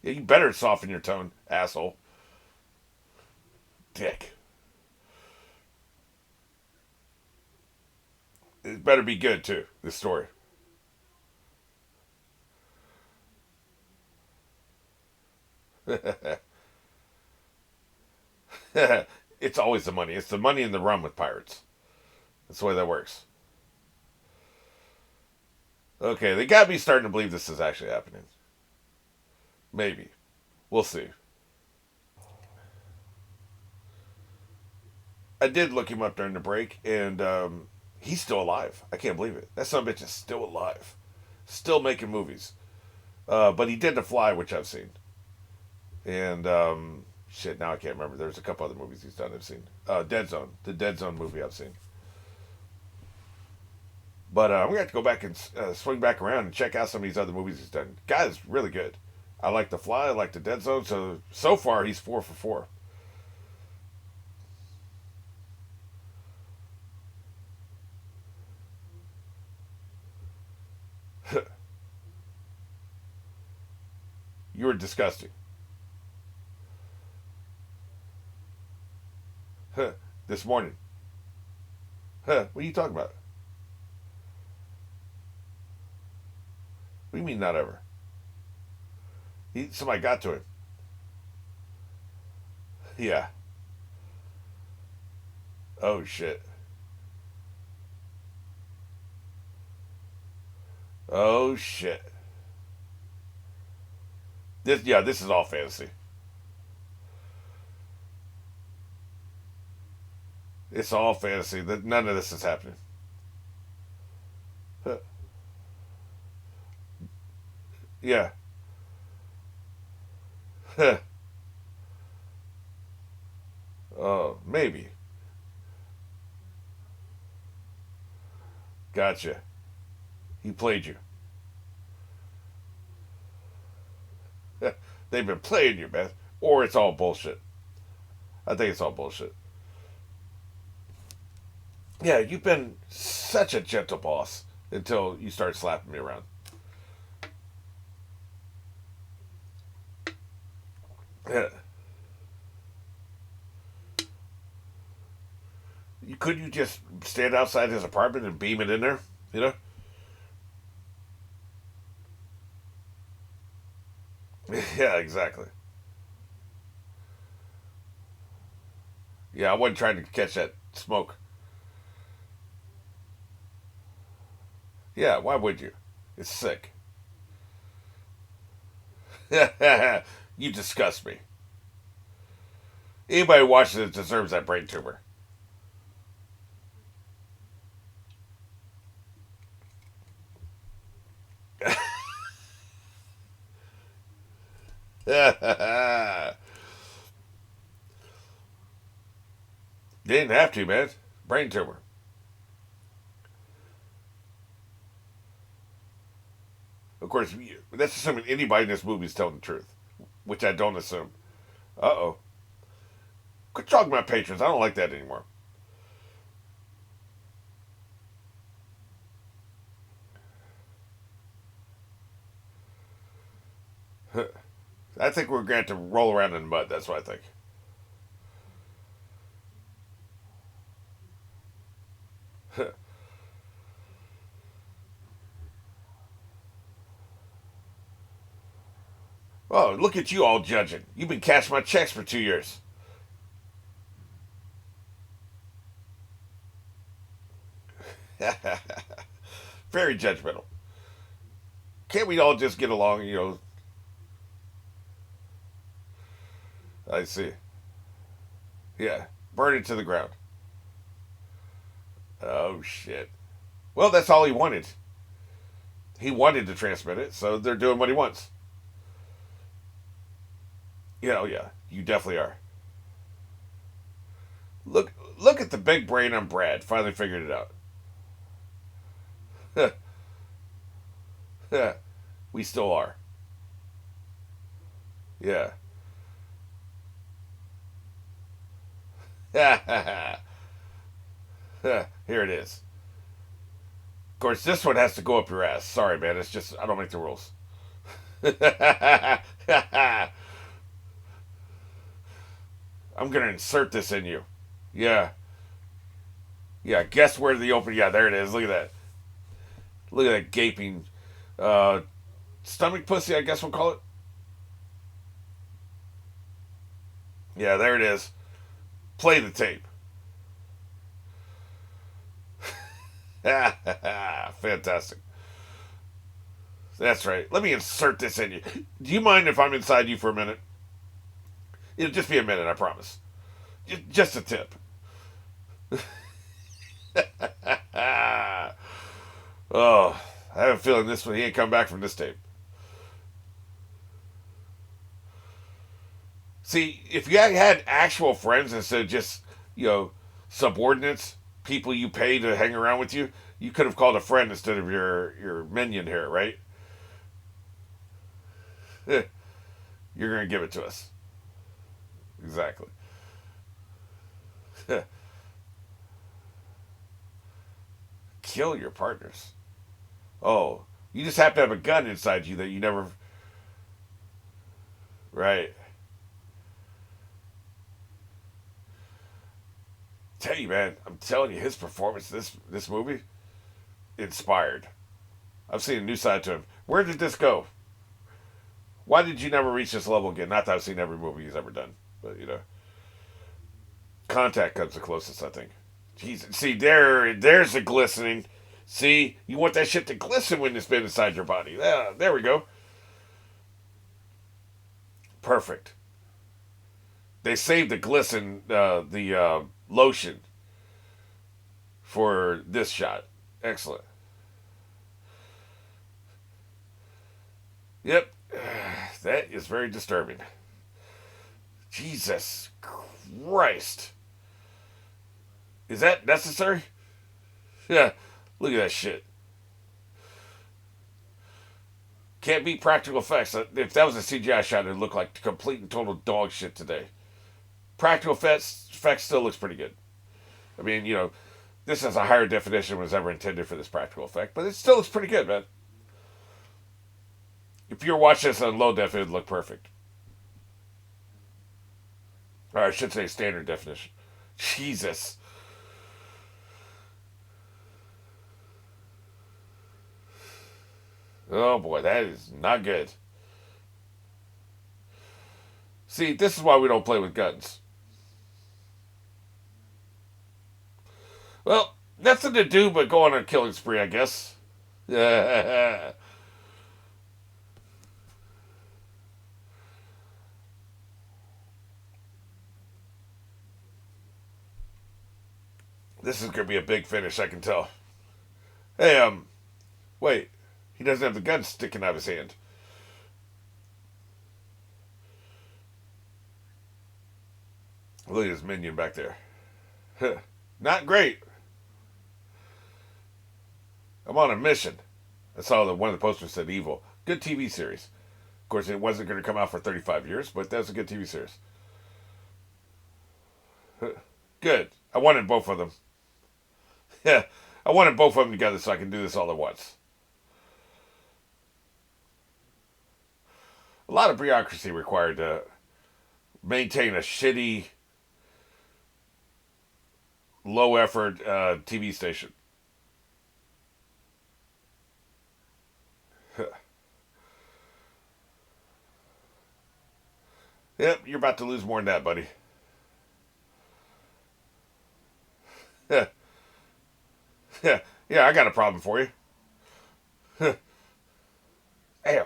Yeah, you better soften your tone, asshole. Dick. It better be good, too, this story. It's always the money. It's the money and the rum with pirates. That's the way that works. Okay, they got me starting to believe this is actually happening. Maybe. We'll see. I did look him up during the break, and he's still alive. I can't believe it. That son of a bitch is still alive. Still making movies. But he did The Fly, which I've seen. And, shit, now I can't remember. There's a couple other movies he's done I've seen. Dead Zone. The Dead Zone movie I've seen. But I'm going to have to go back and swing back around and check out some of these other movies he's done. Guy's really good. I like The Fly. I like The Dead Zone. So far, he's 4 for 4. You were disgusting. This morning. What are you talking about? What do you mean not ever? Somebody got to him. Yeah. Oh shit. Oh shit. this is all fantasy. It's all fantasy. None of this is happening. Huh. Yeah. Huh. Maybe. Gotcha. He played you. They've been playing you, man. Or it's all bullshit. I think it's all bullshit. Yeah, you've been such a gentle boss until you start slapping me around. Yeah. Could you just stand outside his apartment and beam it in there? You know? Yeah, exactly. Yeah, I wasn't trying to catch that smoke. Yeah, why would you? It's sick. You disgust me. Anybody who watches it deserves that brain tumor. They didn't have to, man. Brain tumor. Of course, that's assuming anybody in this movie is telling the truth, which I don't assume. Uh oh. Quit talking about patrons. I don't like that anymore. I think we're going to have to roll around in the mud. That's what I think. Oh, look at you all judging. You've been cashing my checks for 2 years. Very judgmental. Can't we all just get along? I see. Yeah, burn it to the ground. Oh shit. Well, that's all he wanted. He wanted to transmit it, so they're doing what he wants. Yeah, oh yeah, you definitely are. Look at the big brain on Brad. Finally figured it out. We still are. Yeah. Here it is. Of course, this one has to go up your ass. Sorry, man. It's just I don't make the rules. I'm gonna insert this in you. Yeah, yeah. Guess where the open? Yeah, there it is. Look at that. Look at that gaping uh, stomach pussy. I guess we'll call it. Yeah, there it is. Play the tape. Fantastic. That's right. Let me insert this in you. Do you mind if I'm inside you for a minute? It'll just be a minute, I promise. Just a tip. Oh, I have a feeling this one he ain't come back from this tape. See, if you had actual friends instead of just subordinates, people you pay to hang around with you, you could have called a friend instead of your minion here, right? You're gonna give it to us. Exactly. Kill your partners. Oh, you just have to have a gun inside you that you never. Right. Tell you, man, I'm telling you, his performance this movie inspired. I've seen a new side to him. Where did this go? Why did you never reach this level again? Not that I've seen every movie he's ever done, but Contact comes the closest, I think. Jeez, see there's the glistening. See, you want that shit to glisten when it's been inside your body. Yeah, there we go. Perfect. They saved the glisten, the lotion for this shot. Excellent. Yep. That is very disturbing. Jesus Christ. Is that necessary? Yeah. Look at that shit. Can't beat practical effects. If that was a CGI shot, it'd look like complete and total dog shit today. Practical effects still looks pretty good. I mean, this has a higher definition than was ever intended for this practical effect, but it still looks pretty good, man. If you were watching this on low def, it'd look perfect. Or I should say standard definition. Jesus. Oh boy, that is not good. See, this is why we don't play with guns. Well, nothing to do but go on a killing spree, I guess. Yeah. This is gonna be a big finish, I can tell. Hey, wait. He doesn't have the gun sticking out of his hand. Look at his minion back there. Not great. I'm on a mission. I saw that one of the posters said Evil. Good TV series. Of course, it wasn't going to come out for 35 years, but that's a good TV series. Good. I wanted both of them. Yeah, I wanted both of them together so I can do this all at once. A lot of bureaucracy required to maintain a shitty, low effort TV station. Yep, you're about to lose more than that, buddy. Yeah, yeah, yeah. I got a problem for you. Damn.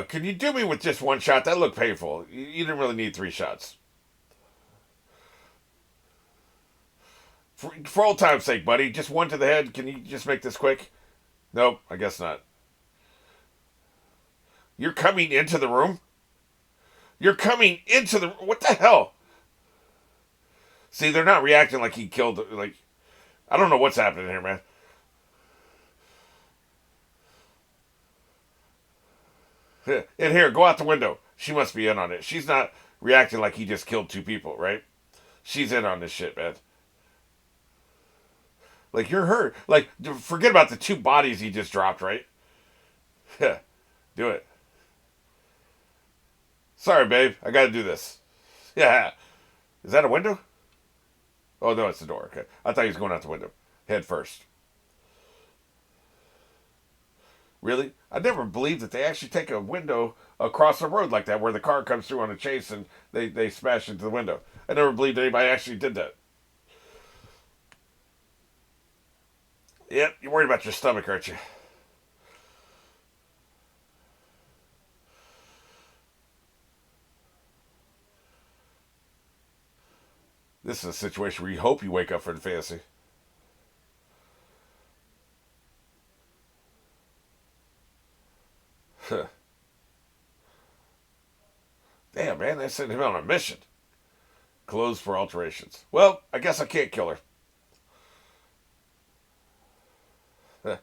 Can you do me with just one shot? That looked painful. You didn't really need three shots. For old time's sake, buddy, just one to the head. Can you just make this quick? Nope, I guess not. You're coming into the room? You're coming into the... What the hell? See, they're not reacting like he killed... Like, I don't know what's happening here, man. And here, go out the window. She must be in on it. She's not reacting like he just killed two people, right? She's in on this shit, man. Like, you're her. Like, forget about the two bodies he just dropped, right? Yeah, do it. Sorry, babe. I gotta do this. Yeah. Is that a window? Oh, no, it's the door. Okay. I thought he was going out the window. Head first. Really? I never believed that they actually take a window across the road like that where the car comes through on a chase and they smash into the window. I never believed anybody actually did that. Yep, you're worried about your stomach, aren't you? This is a situation where you hope you wake up for the fantasy. Damn, man, they sent him on a mission. Closed for alterations. Well, I guess I can't kill her.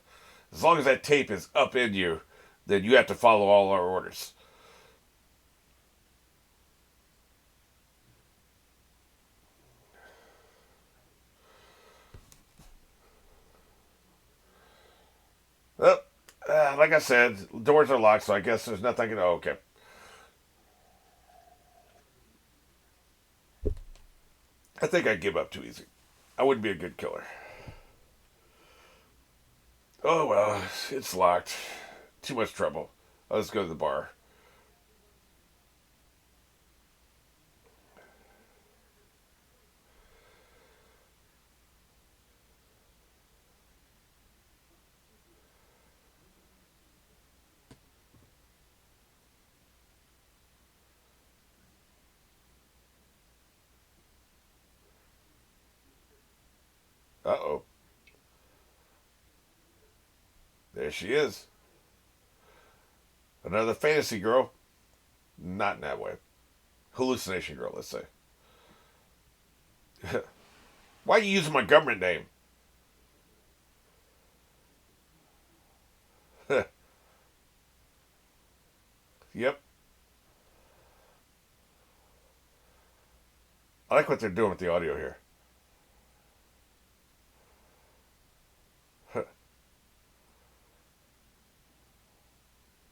As long as that tape is up in you, then you have to follow all our orders. Well, like I said, doors are locked, so I guess there's nothing I can... Oh, okay. I think I'd give up too easy. I wouldn't be a good killer. Oh, well, it's locked. Too much trouble. I'll just go to the bar. Uh-oh. There she is. Another fantasy girl. Not in that way. Hallucination girl, let's say. Why are you using my government name? Yep. I like what they're doing with the audio here.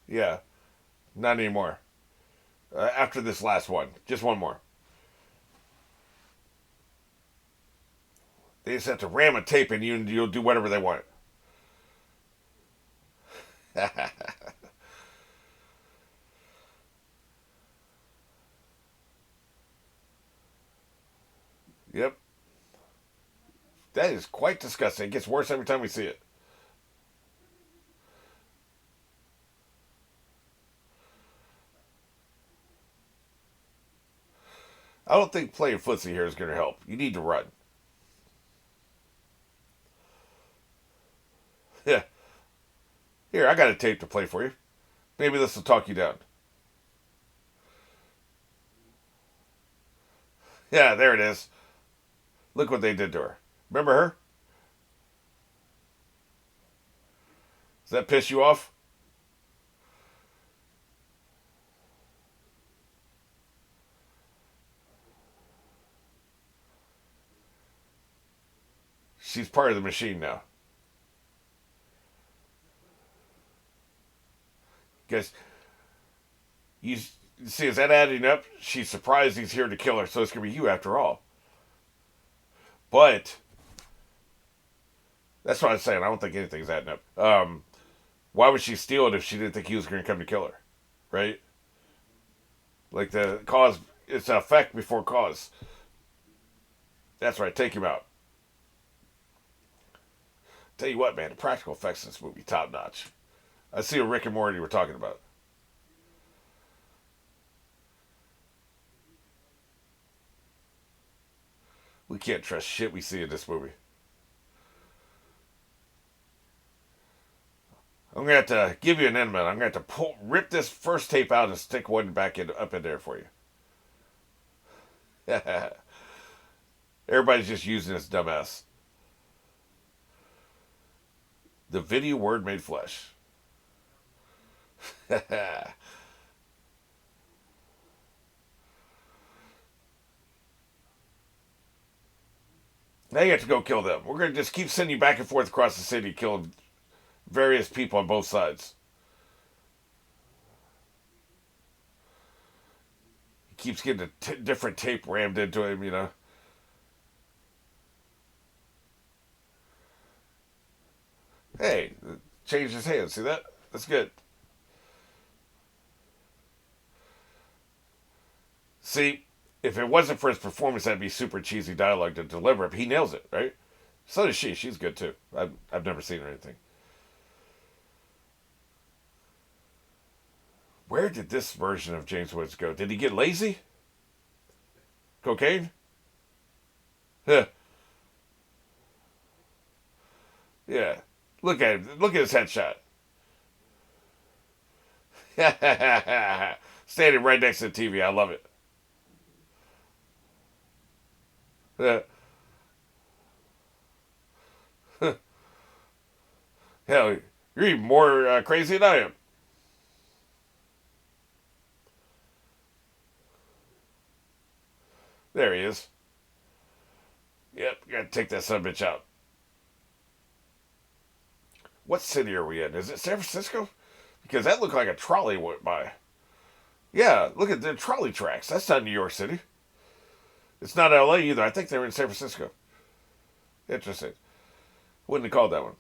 Yeah. Not anymore. After this last one. Just one more. They just have to ram a tape in you and you'll do whatever they want. Yep. That is quite disgusting. It gets worse every time we see it. I don't think playing footsie here is going to help. You need to run. Yeah. Here, I got a tape to play for you. Maybe this will talk you down. Yeah, there it is. Look what they did to her. Remember her? Does that piss you off? She's part of the machine now. Guess you see, is that adding up? She's surprised he's here to kill her, so it's gonna be you after all. But that's what I'm saying. I don't think anything's adding up. Why would she steal it if she didn't think he was going to come to kill her? Right? Like the cause, it's an effect before cause. That's right. Take him out. Tell you what, man, the practical effects in this movie top notch. I see what Rick and Morty were talking about. We can't trust shit we see in this movie. I'm gonna have to give you an enema. I'm gonna have to rip this first tape out and stick one back up in there for you. Everybody's just using this dumbass. The video word made flesh. Now you have to go kill them. We're gonna just keep sending you back and forth across the city, killing various people on both sides. He keeps getting a different tape rammed into him, you know. Hey, changed his hands. See that? That's good. See, if it wasn't for his performance, that'd be super cheesy dialogue to deliver. But he nails it, right? So does she. She's good too. I've never seen her anything. Where did this version of James Woods go? Did he get lazy? Cocaine? Huh. Yeah. Look at him. Look at his headshot. Standing right next to the TV. I love it. Hell, you're even more crazy than I am. There he is. Yep, gotta take that son of a bitch out. What city are we in? Is it San Francisco? Because that looked like a trolley went by. Yeah, look at the trolley tracks. That's not New York City. It's not LA either. I think they were in San Francisco. Interesting. Wouldn't have called that one.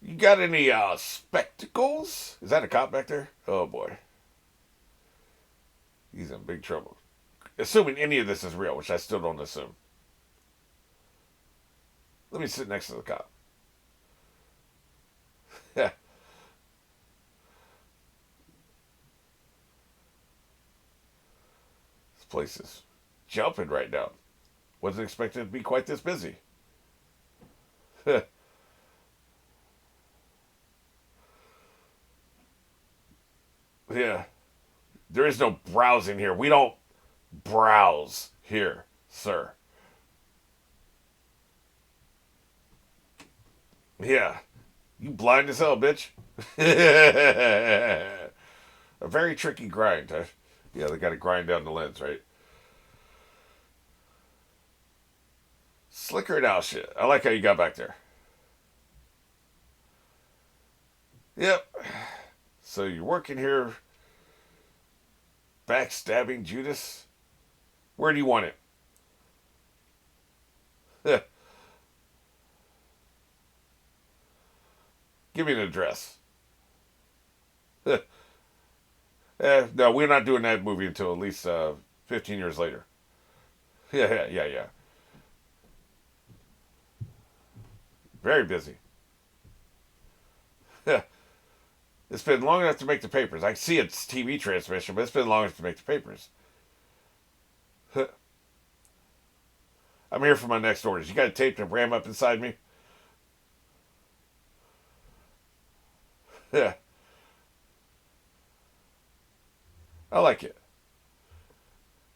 You got any spectacles? Is that a cop back there? Oh boy. He's in big trouble. Assuming any of this is real, which I still don't assume. Let me sit next to the cop. Yeah. This place is jumping right now. Wasn't expecting to be quite this busy. Yeah. There is no browsing here. We don't browse here, sir. Yeah. You blind as hell, bitch. A very tricky grind, huh? Yeah, they got to grind down the lens, right? Slicker it out shit. I like how you got back there. Yep. So you're working here, backstabbing Judas? Where do you want it? Give me an address. No, we're not doing that movie until at least 15 years later. Yeah. Very busy. It's been long enough to make the papers. I see it's TV transmission, but it's been long enough to make the papers. I'm here for my next orders. You got a tape to ram up inside me? Yeah, I like it.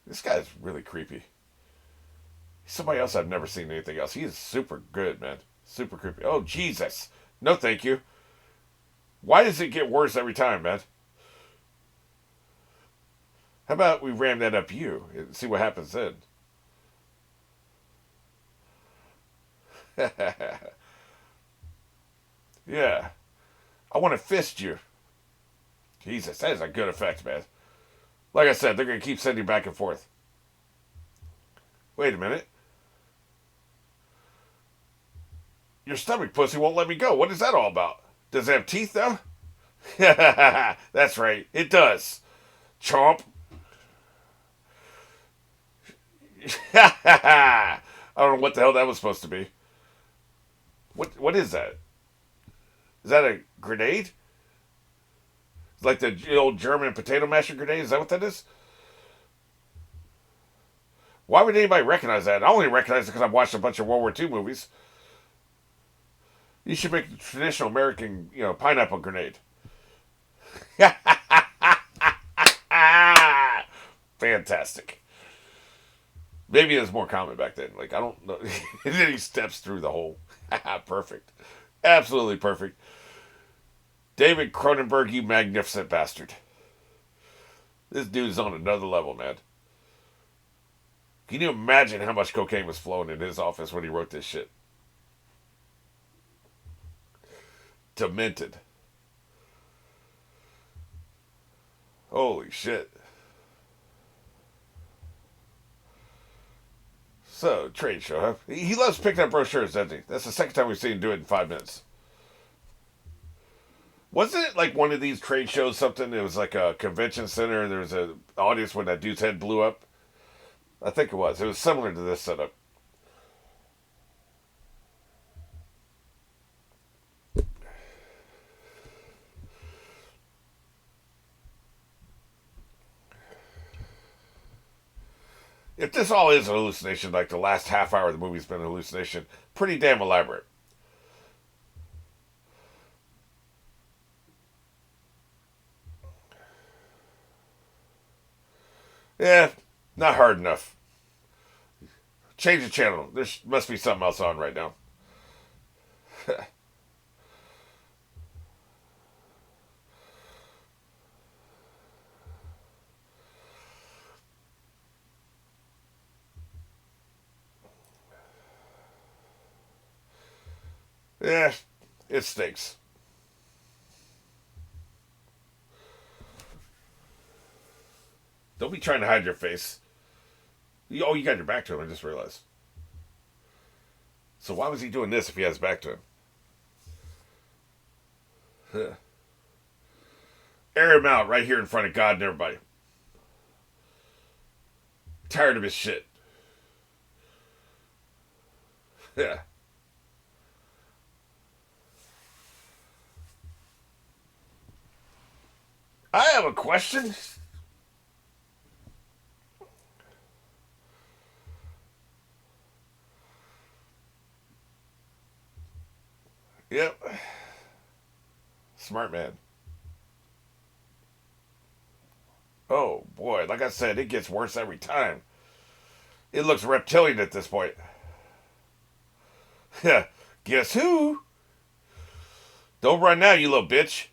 This guy's really creepy. He's somebody else I've never seen anything else. He is super good, man. Super creepy. Oh, Jesus. No, thank you. Why does it get worse every time, man? How about we ram that up you and see what happens then? Yeah. I want to fist you. Jesus, that is a good effect, man. Like I said, they're going to keep sending back and forth. Wait a minute. Your stomach pussy won't let me go. What is that all about? Does it have teeth, though? That's right. It does. Chomp. I don't know what the hell that was supposed to be. What is that? Is that a grenade? It's like the old German potato masher grenade? Is that what that is? Why would anybody recognize that? I only recognize it because I've watched a bunch of World War II movies. You should make the traditional American, pineapple grenade. Fantastic. Maybe it was more common back then. Like, I don't know. And then he steps through the hole. Perfect. Absolutely perfect. David Cronenberg, you magnificent bastard. This dude's on another level, man. Can you imagine how much cocaine was flowing in his office when he wrote this shit? Demented. Holy shit. So, trade show, huh? He loves picking up brochures, doesn't he? That's the second time we've seen him do it in 5 minutes. Wasn't it like one of these trade shows something? It was like a convention center. There was an audience when that dude's head blew up. I think it was. It was similar to this setup. If this all is a hallucination, like the last half hour of the movie's been a hallucination, pretty damn elaborate. Yeah, not hard enough. Change the channel. There must be something else on right now. Yeah, it stinks. Don't be trying to hide your face. Oh, you got your back to him. I just realized. So why was he doing this if he has his back to him? Air him out right here in front of God and everybody. Tired of his shit. Yeah. I have a question. Yep. Smart man. Oh boy, like I said, it gets worse every time. It looks reptilian at this point. Guess who? Don't run now, you little bitch.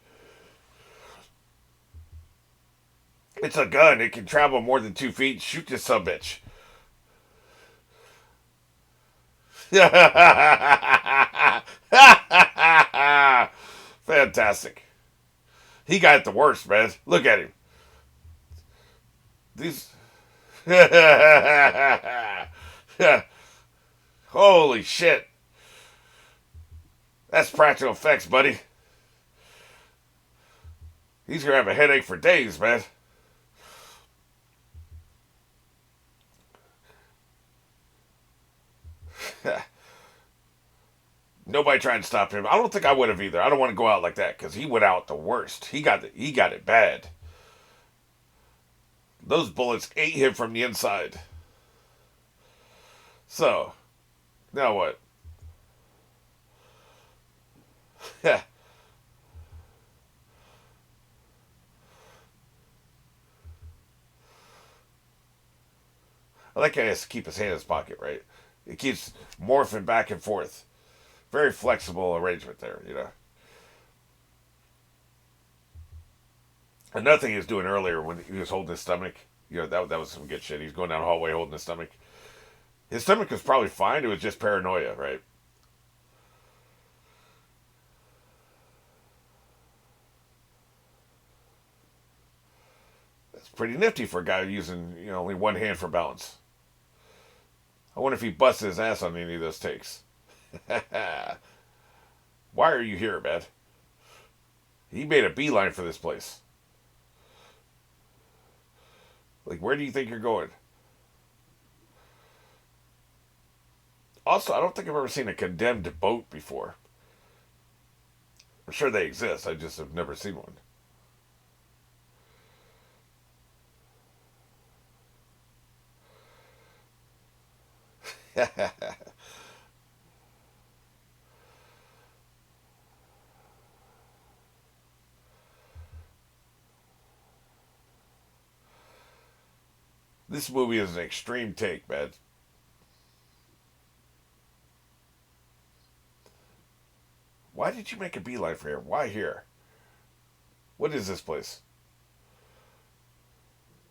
It's a gun. It can travel more than 2 feet. Shoot this subbitch. Fantastic. He got it the worst, man. Look at him. These. Holy shit. That's practical effects, buddy. He's gonna have a headache for days, man. Nobody tried to stop him. I don't think I would have either. I don't want to go out like that because he went out the worst. He got it bad. Those bullets ate him from the inside. So, now what? I like how he has to keep his hand in his pocket, right? It keeps morphing back and forth. Very flexible arrangement there, you know. Another thing he was doing earlier when he was holding his stomach, you know, that was some good shit. He's going down the hallway holding his stomach. His stomach was probably fine. It was just paranoia, right? That's pretty nifty for a guy using, you know, only one hand for balance. I wonder if he busted his ass on any of those takes. Why are you here, man? He made a beeline for this place. Like, where do you think you're going? Also, I don't think I've ever seen a condemned boat before. I'm sure they exist. I just have never seen one. This movie is an extreme take, man. Why did you make a beeline for here? Why here? What is this place?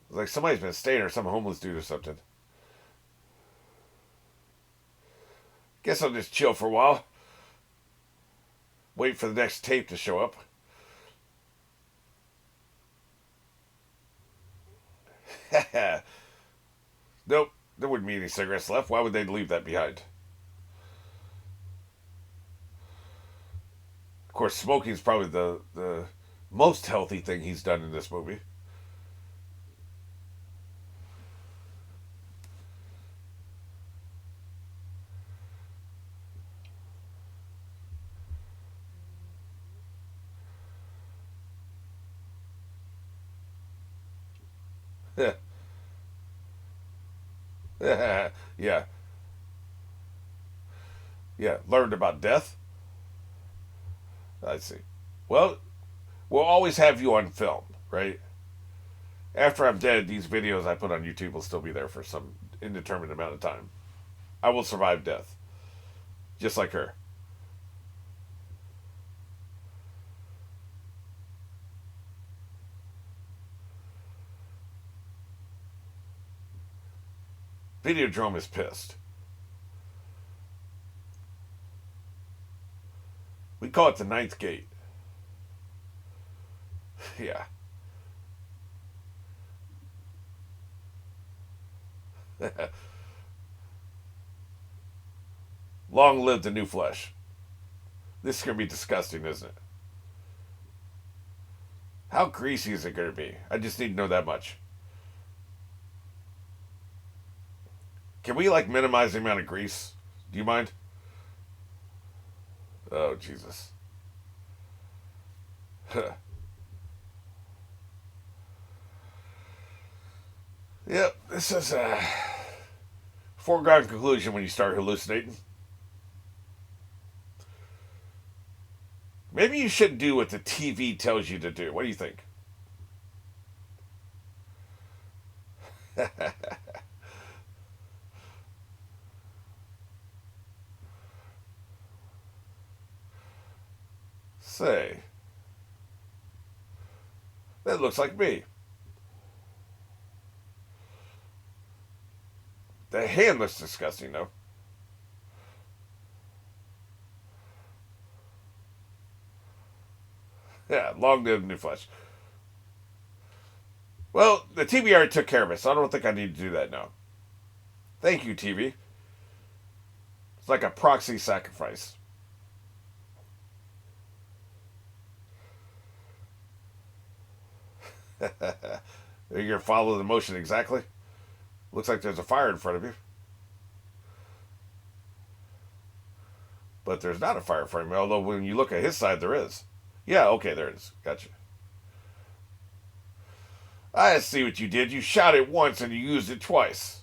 It's like somebody's been staying or some homeless dude or something. Guess I'll just chill for a while. Wait for the next tape to show up. Nope, there wouldn't be any cigarettes left. Why would they leave that behind? Of course, smoking is probably the most healthy thing he's done in this movie. Yeah, yeah. Learned about death. I see. Well, we'll always have you on film, right? After I'm dead, these videos I put on YouTube will still be there for some indeterminate amount of time. I will survive death, just like her. Videodrome is pissed. We call it the ninth gate. Yeah. Long live the new flesh. This is going to be disgusting, isn't it? How greasy is it going to be? I just need to know that much. Can we, like, minimize the amount of grease? Do you mind? Oh, Jesus. Yep, this is a foregone conclusion when you start hallucinating. Maybe you should do what the TV tells you to do. What do you think? Say, that looks like me. The hand looks disgusting, though. Yeah, long live new flesh. Well, the TV already took care of it, so I don't think I need to do that now. Thank you, TV. It's like a proxy sacrifice. You're going to follow the motion exactly? Looks like there's a fire in front of you. But there's not a fire in front of me, although when you look at his side, there is. Yeah, okay, there it is. Gotcha. I see what you did. You shot it once and you used it twice.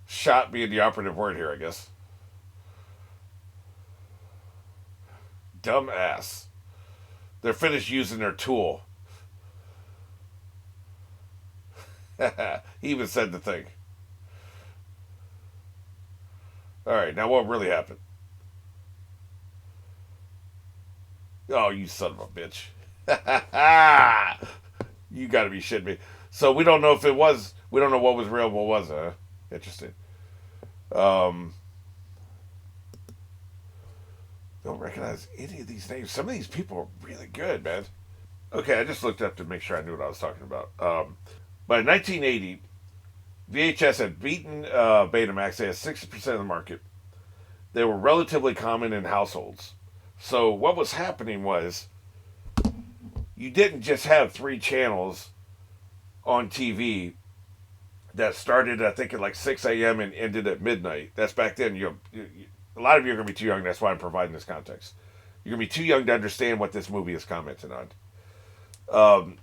Shot being the operative word here, I guess. Dumb ass. They're finished using their tool. He even said the thing. Alright, now what really happened? Oh, you son of a bitch. You gotta be shitting me. So we don't know if it was, we don't know what was real, what wasn't, huh? Interesting. Um, don't recognize any of these names. Some of these people are really good, man. Okay, I just looked up to make sure I knew what I was talking about. By 1980, VHS had beaten Betamax. They had 60% of the market. They were relatively common in households. So what was happening was you didn't just have three channels on TV that started, I think, at like 6 a.m. and ended at midnight. That's back then. A lot of you are going to be too young. That's why I'm providing this context. You're going to be too young to understand what this movie is commenting on.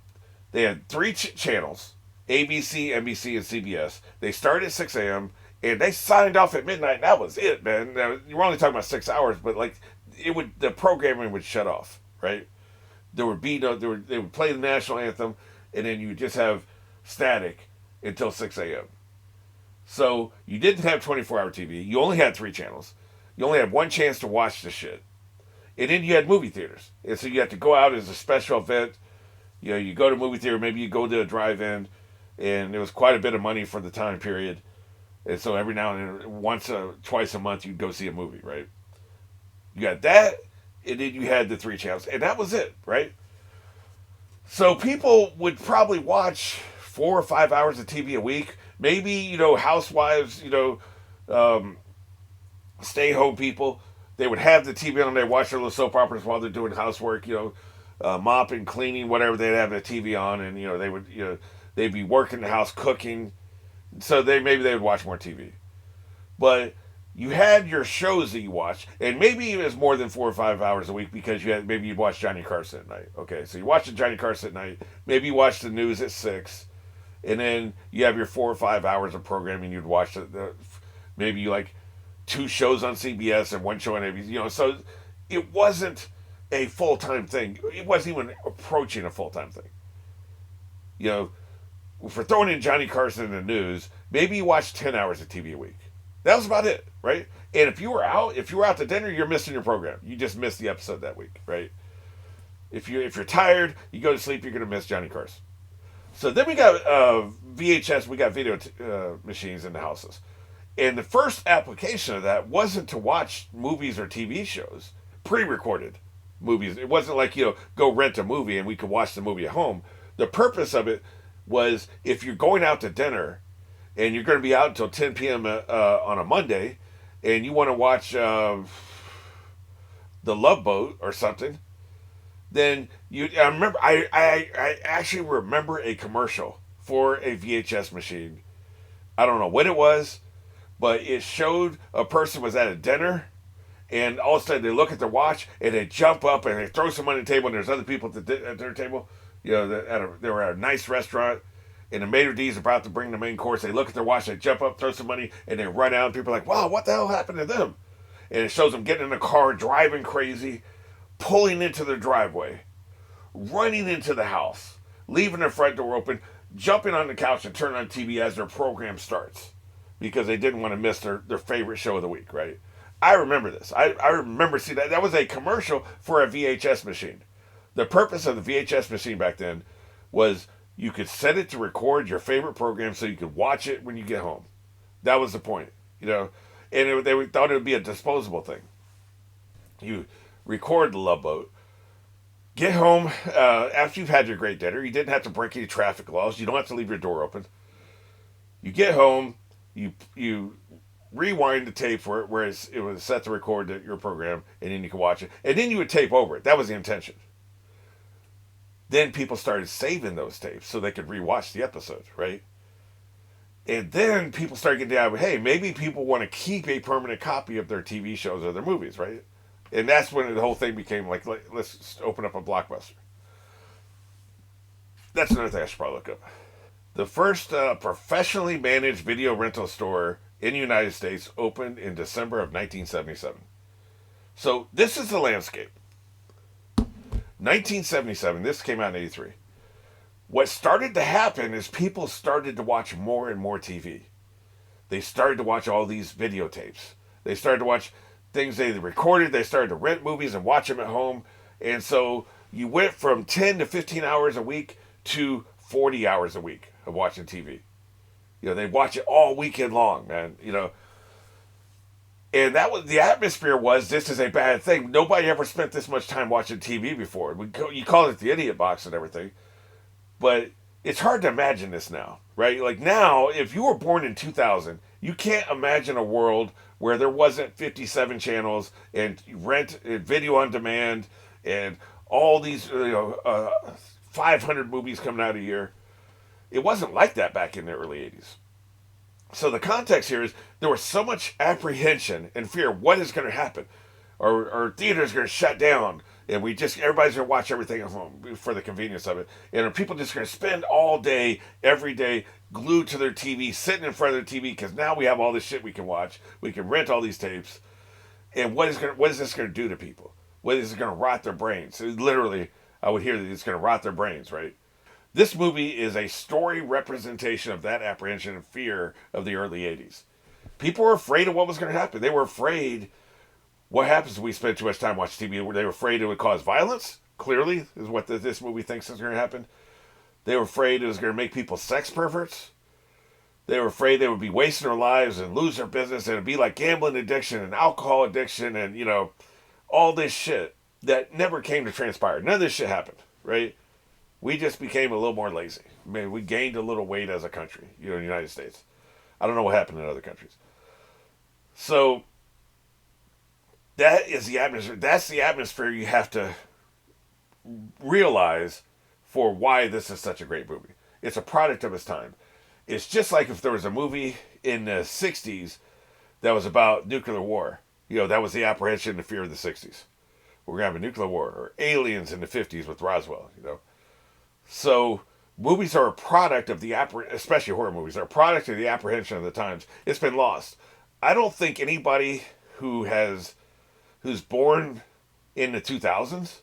They had three channels: ABC, NBC, and CBS. They started at 6 a.m. and they signed off at midnight. And that was it, man. Now, you were only talking about 6 hours, but like the programming would shut off, right? There would be no, they would play the national anthem, and then you would just have static until 6 a.m. So you didn't have 24-hour TV. You only had three channels. You only had one chance to watch the shit. And then you had movie theaters. And so you had to go out as a special event. You know, you go to a movie theater, maybe you go to a drive-in, and it was quite a bit of money for the time period. And so every now and then, twice a month, you'd go see a movie, right? You got that, and then you had the three channels. And that was it, right? So people would probably watch 4 or 5 hours of TV a week. Maybe, housewives, stay-home people, they would have the TV on there, watch their little soap operas while they're doing housework, mopping, cleaning, whatever. They'd have the TV on, and they would, they'd be working the house, cooking. So maybe they would watch more TV. But you had your shows that you watched, and maybe it was more than 4 or 5 hours a week because maybe you'd watch Johnny Carson at night. Okay, so you watch Johnny Carson at night. Maybe you watch the news at 6, and then you have your 4 or 5 hours of programming. You'd watch maybe you like 2 shows on CBS and 1 show on ABC. So it wasn't a full-time thing. It wasn't even approaching a full-time thing. For throwing in Johnny Carson in the news, maybe you watched 10 hours of TV a week. That was about it, right? And if you were out to dinner, you're missing your program. You just missed the episode that week, right? If you're tired, you go to sleep, you're gonna miss Johnny Carson. So then we got VHS, we got video machines in the houses. And the first application of that wasn't to watch movies or TV shows, pre-recorded movies. It wasn't like, go rent a movie and we could watch the movie at home. The purpose of it was if you're going out to dinner and you're going to be out until 10 p.m. On a Monday and you want to watch The Love Boat or something, then I actually remember a commercial for a VHS machine. I don't know what it was, but it showed a person was at a dinner, and all of a sudden they look at their watch and they jump up and they throw some money on the table, and there's other people at their table. They were at a nice restaurant, and the maitre d's about to bring the main course. They look at their watch, they jump up, throw some money, and they run out. And people are like, "Wow, what the hell happened to them?" And it shows them getting in a car, driving crazy, pulling into their driveway, running into the house, leaving their front door open, jumping on the couch and turning on TV as their program starts because they didn't want to miss their favorite show of the week, right? I remember this. I remember seeing that. That was a commercial for a VHS machine. The purpose of the VHS machine back then was you could set it to record your favorite program so you could watch it when you get home. That was the point, you know. And they thought it would be a disposable thing. You record the Love Boat, get home after you've had your great dinner. You didn't have to break any traffic laws. You don't have to leave your door open. You get home, you rewind the tape where it was set to record your program, and then you can watch it. And then you would tape over it. That was the intention. Then people started saving those tapes so they could rewatch the episode, right? And then people started getting down, hey, maybe people want to keep a permanent copy of their TV shows or their movies, right? And that's when the whole thing became like, let's open up a Blockbuster. That's another thing I should probably look up. The first professionally managed video rental store in the United States opened in December of 1977. So this is the landscape. 1977, this came out in 83. What started to happen is people started to watch more and more TV. They started to watch all these videotapes. They started to watch things they recorded. They started to rent movies and watch them at home. And so you went from 10 to 15 hours a week to 40 hours a week of watching TV. You know, they watch it all weekend long, man. You know, and that was the atmosphere. Was this is a bad thing? Nobody ever spent this much time watching TV before. You call it the idiot box and everything, but it's hard to imagine this now, right? Like now, if you were born in 2000, you can't imagine a world where there wasn't 57 channels and rent video on demand and all these 500 movies coming out a year. It wasn't like that back in the early 80s. So the context here is there was so much apprehension and fear. What is going to happen? Our theater's going to shut down, and everybody's going to watch everything at home for the convenience of it. And are people just going to spend all day, every day, glued to their TV, sitting in front of their TV because now we have all this shit we can watch. We can rent all these tapes. And what is this going to do to people? What is it going to rot their brains? Literally, I would hear that it's going to rot their brains, right? This movie is a story representation of that apprehension and fear of the early 80s. People were afraid of what was going to happen. They were afraid what happens if we spend too much time watching TV. They were afraid it would cause violence, clearly, is what this movie thinks is going to happen. They were afraid it was going to make people sex perverts. They were afraid they would be wasting their lives and lose their business, and it'd be like gambling addiction and alcohol addiction and, all this shit that never came to transpire. None of this shit happened, right? We just became a little more lazy. I mean, we gained a little weight as a country, in the United States. I don't know what happened in other countries. So, that is the atmosphere. That's the atmosphere you have to realize for why this is such a great movie. It's a product of its time. It's just like if there was a movie in the 60s that was about nuclear war. That was the apprehension and the fear of the 60s. We're going to have a nuclear war. Or aliens in the 50s with Roswell, So, movies are a product of especially horror movies, are a product of the apprehension of the times. It's been lost. I don't think anybody who's born in the 2000s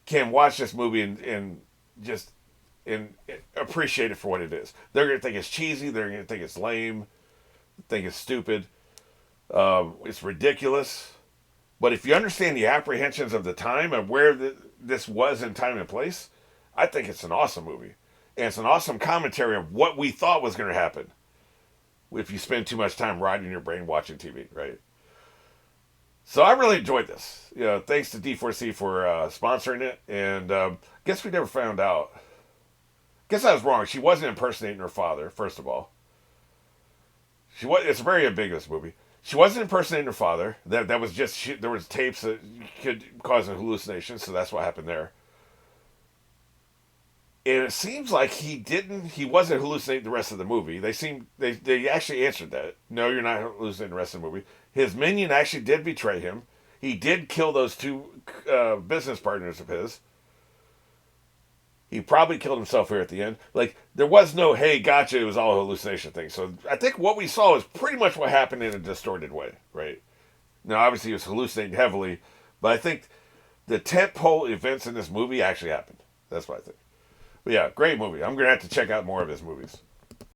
can watch this movie and just appreciate it for what it is. They're going to think it's cheesy. They're going to think it's lame. Think it's stupid. It's ridiculous. But if you understand the apprehensions of the time and where this was in time and place, I think it's an awesome movie. And it's an awesome commentary of what we thought was going to happen if you spend too much time riding your brain watching TV, right? So I really enjoyed this. Thanks to D4C for sponsoring it. And guess we never found out. Guess I was wrong. She wasn't impersonating her father, first of all. It's a very ambiguous movie. She wasn't impersonating her father. That was just, there was tapes that could cause a hallucination, so that's what happened there. And it seems like he wasn't hallucinating the rest of the movie. They actually answered that. No, you're not hallucinating the rest of the movie. His minion actually did betray him. He did kill those two business partners of his. He probably killed himself here at the end. Like, there was no, hey, gotcha, it was all a hallucination thing. So I think what we saw is pretty much what happened in a distorted way, right? Now, obviously, he was hallucinating heavily, but I think the tentpole events in this movie actually happened. That's what I think. But yeah, great movie. I'm gonna have to check out more of his movies.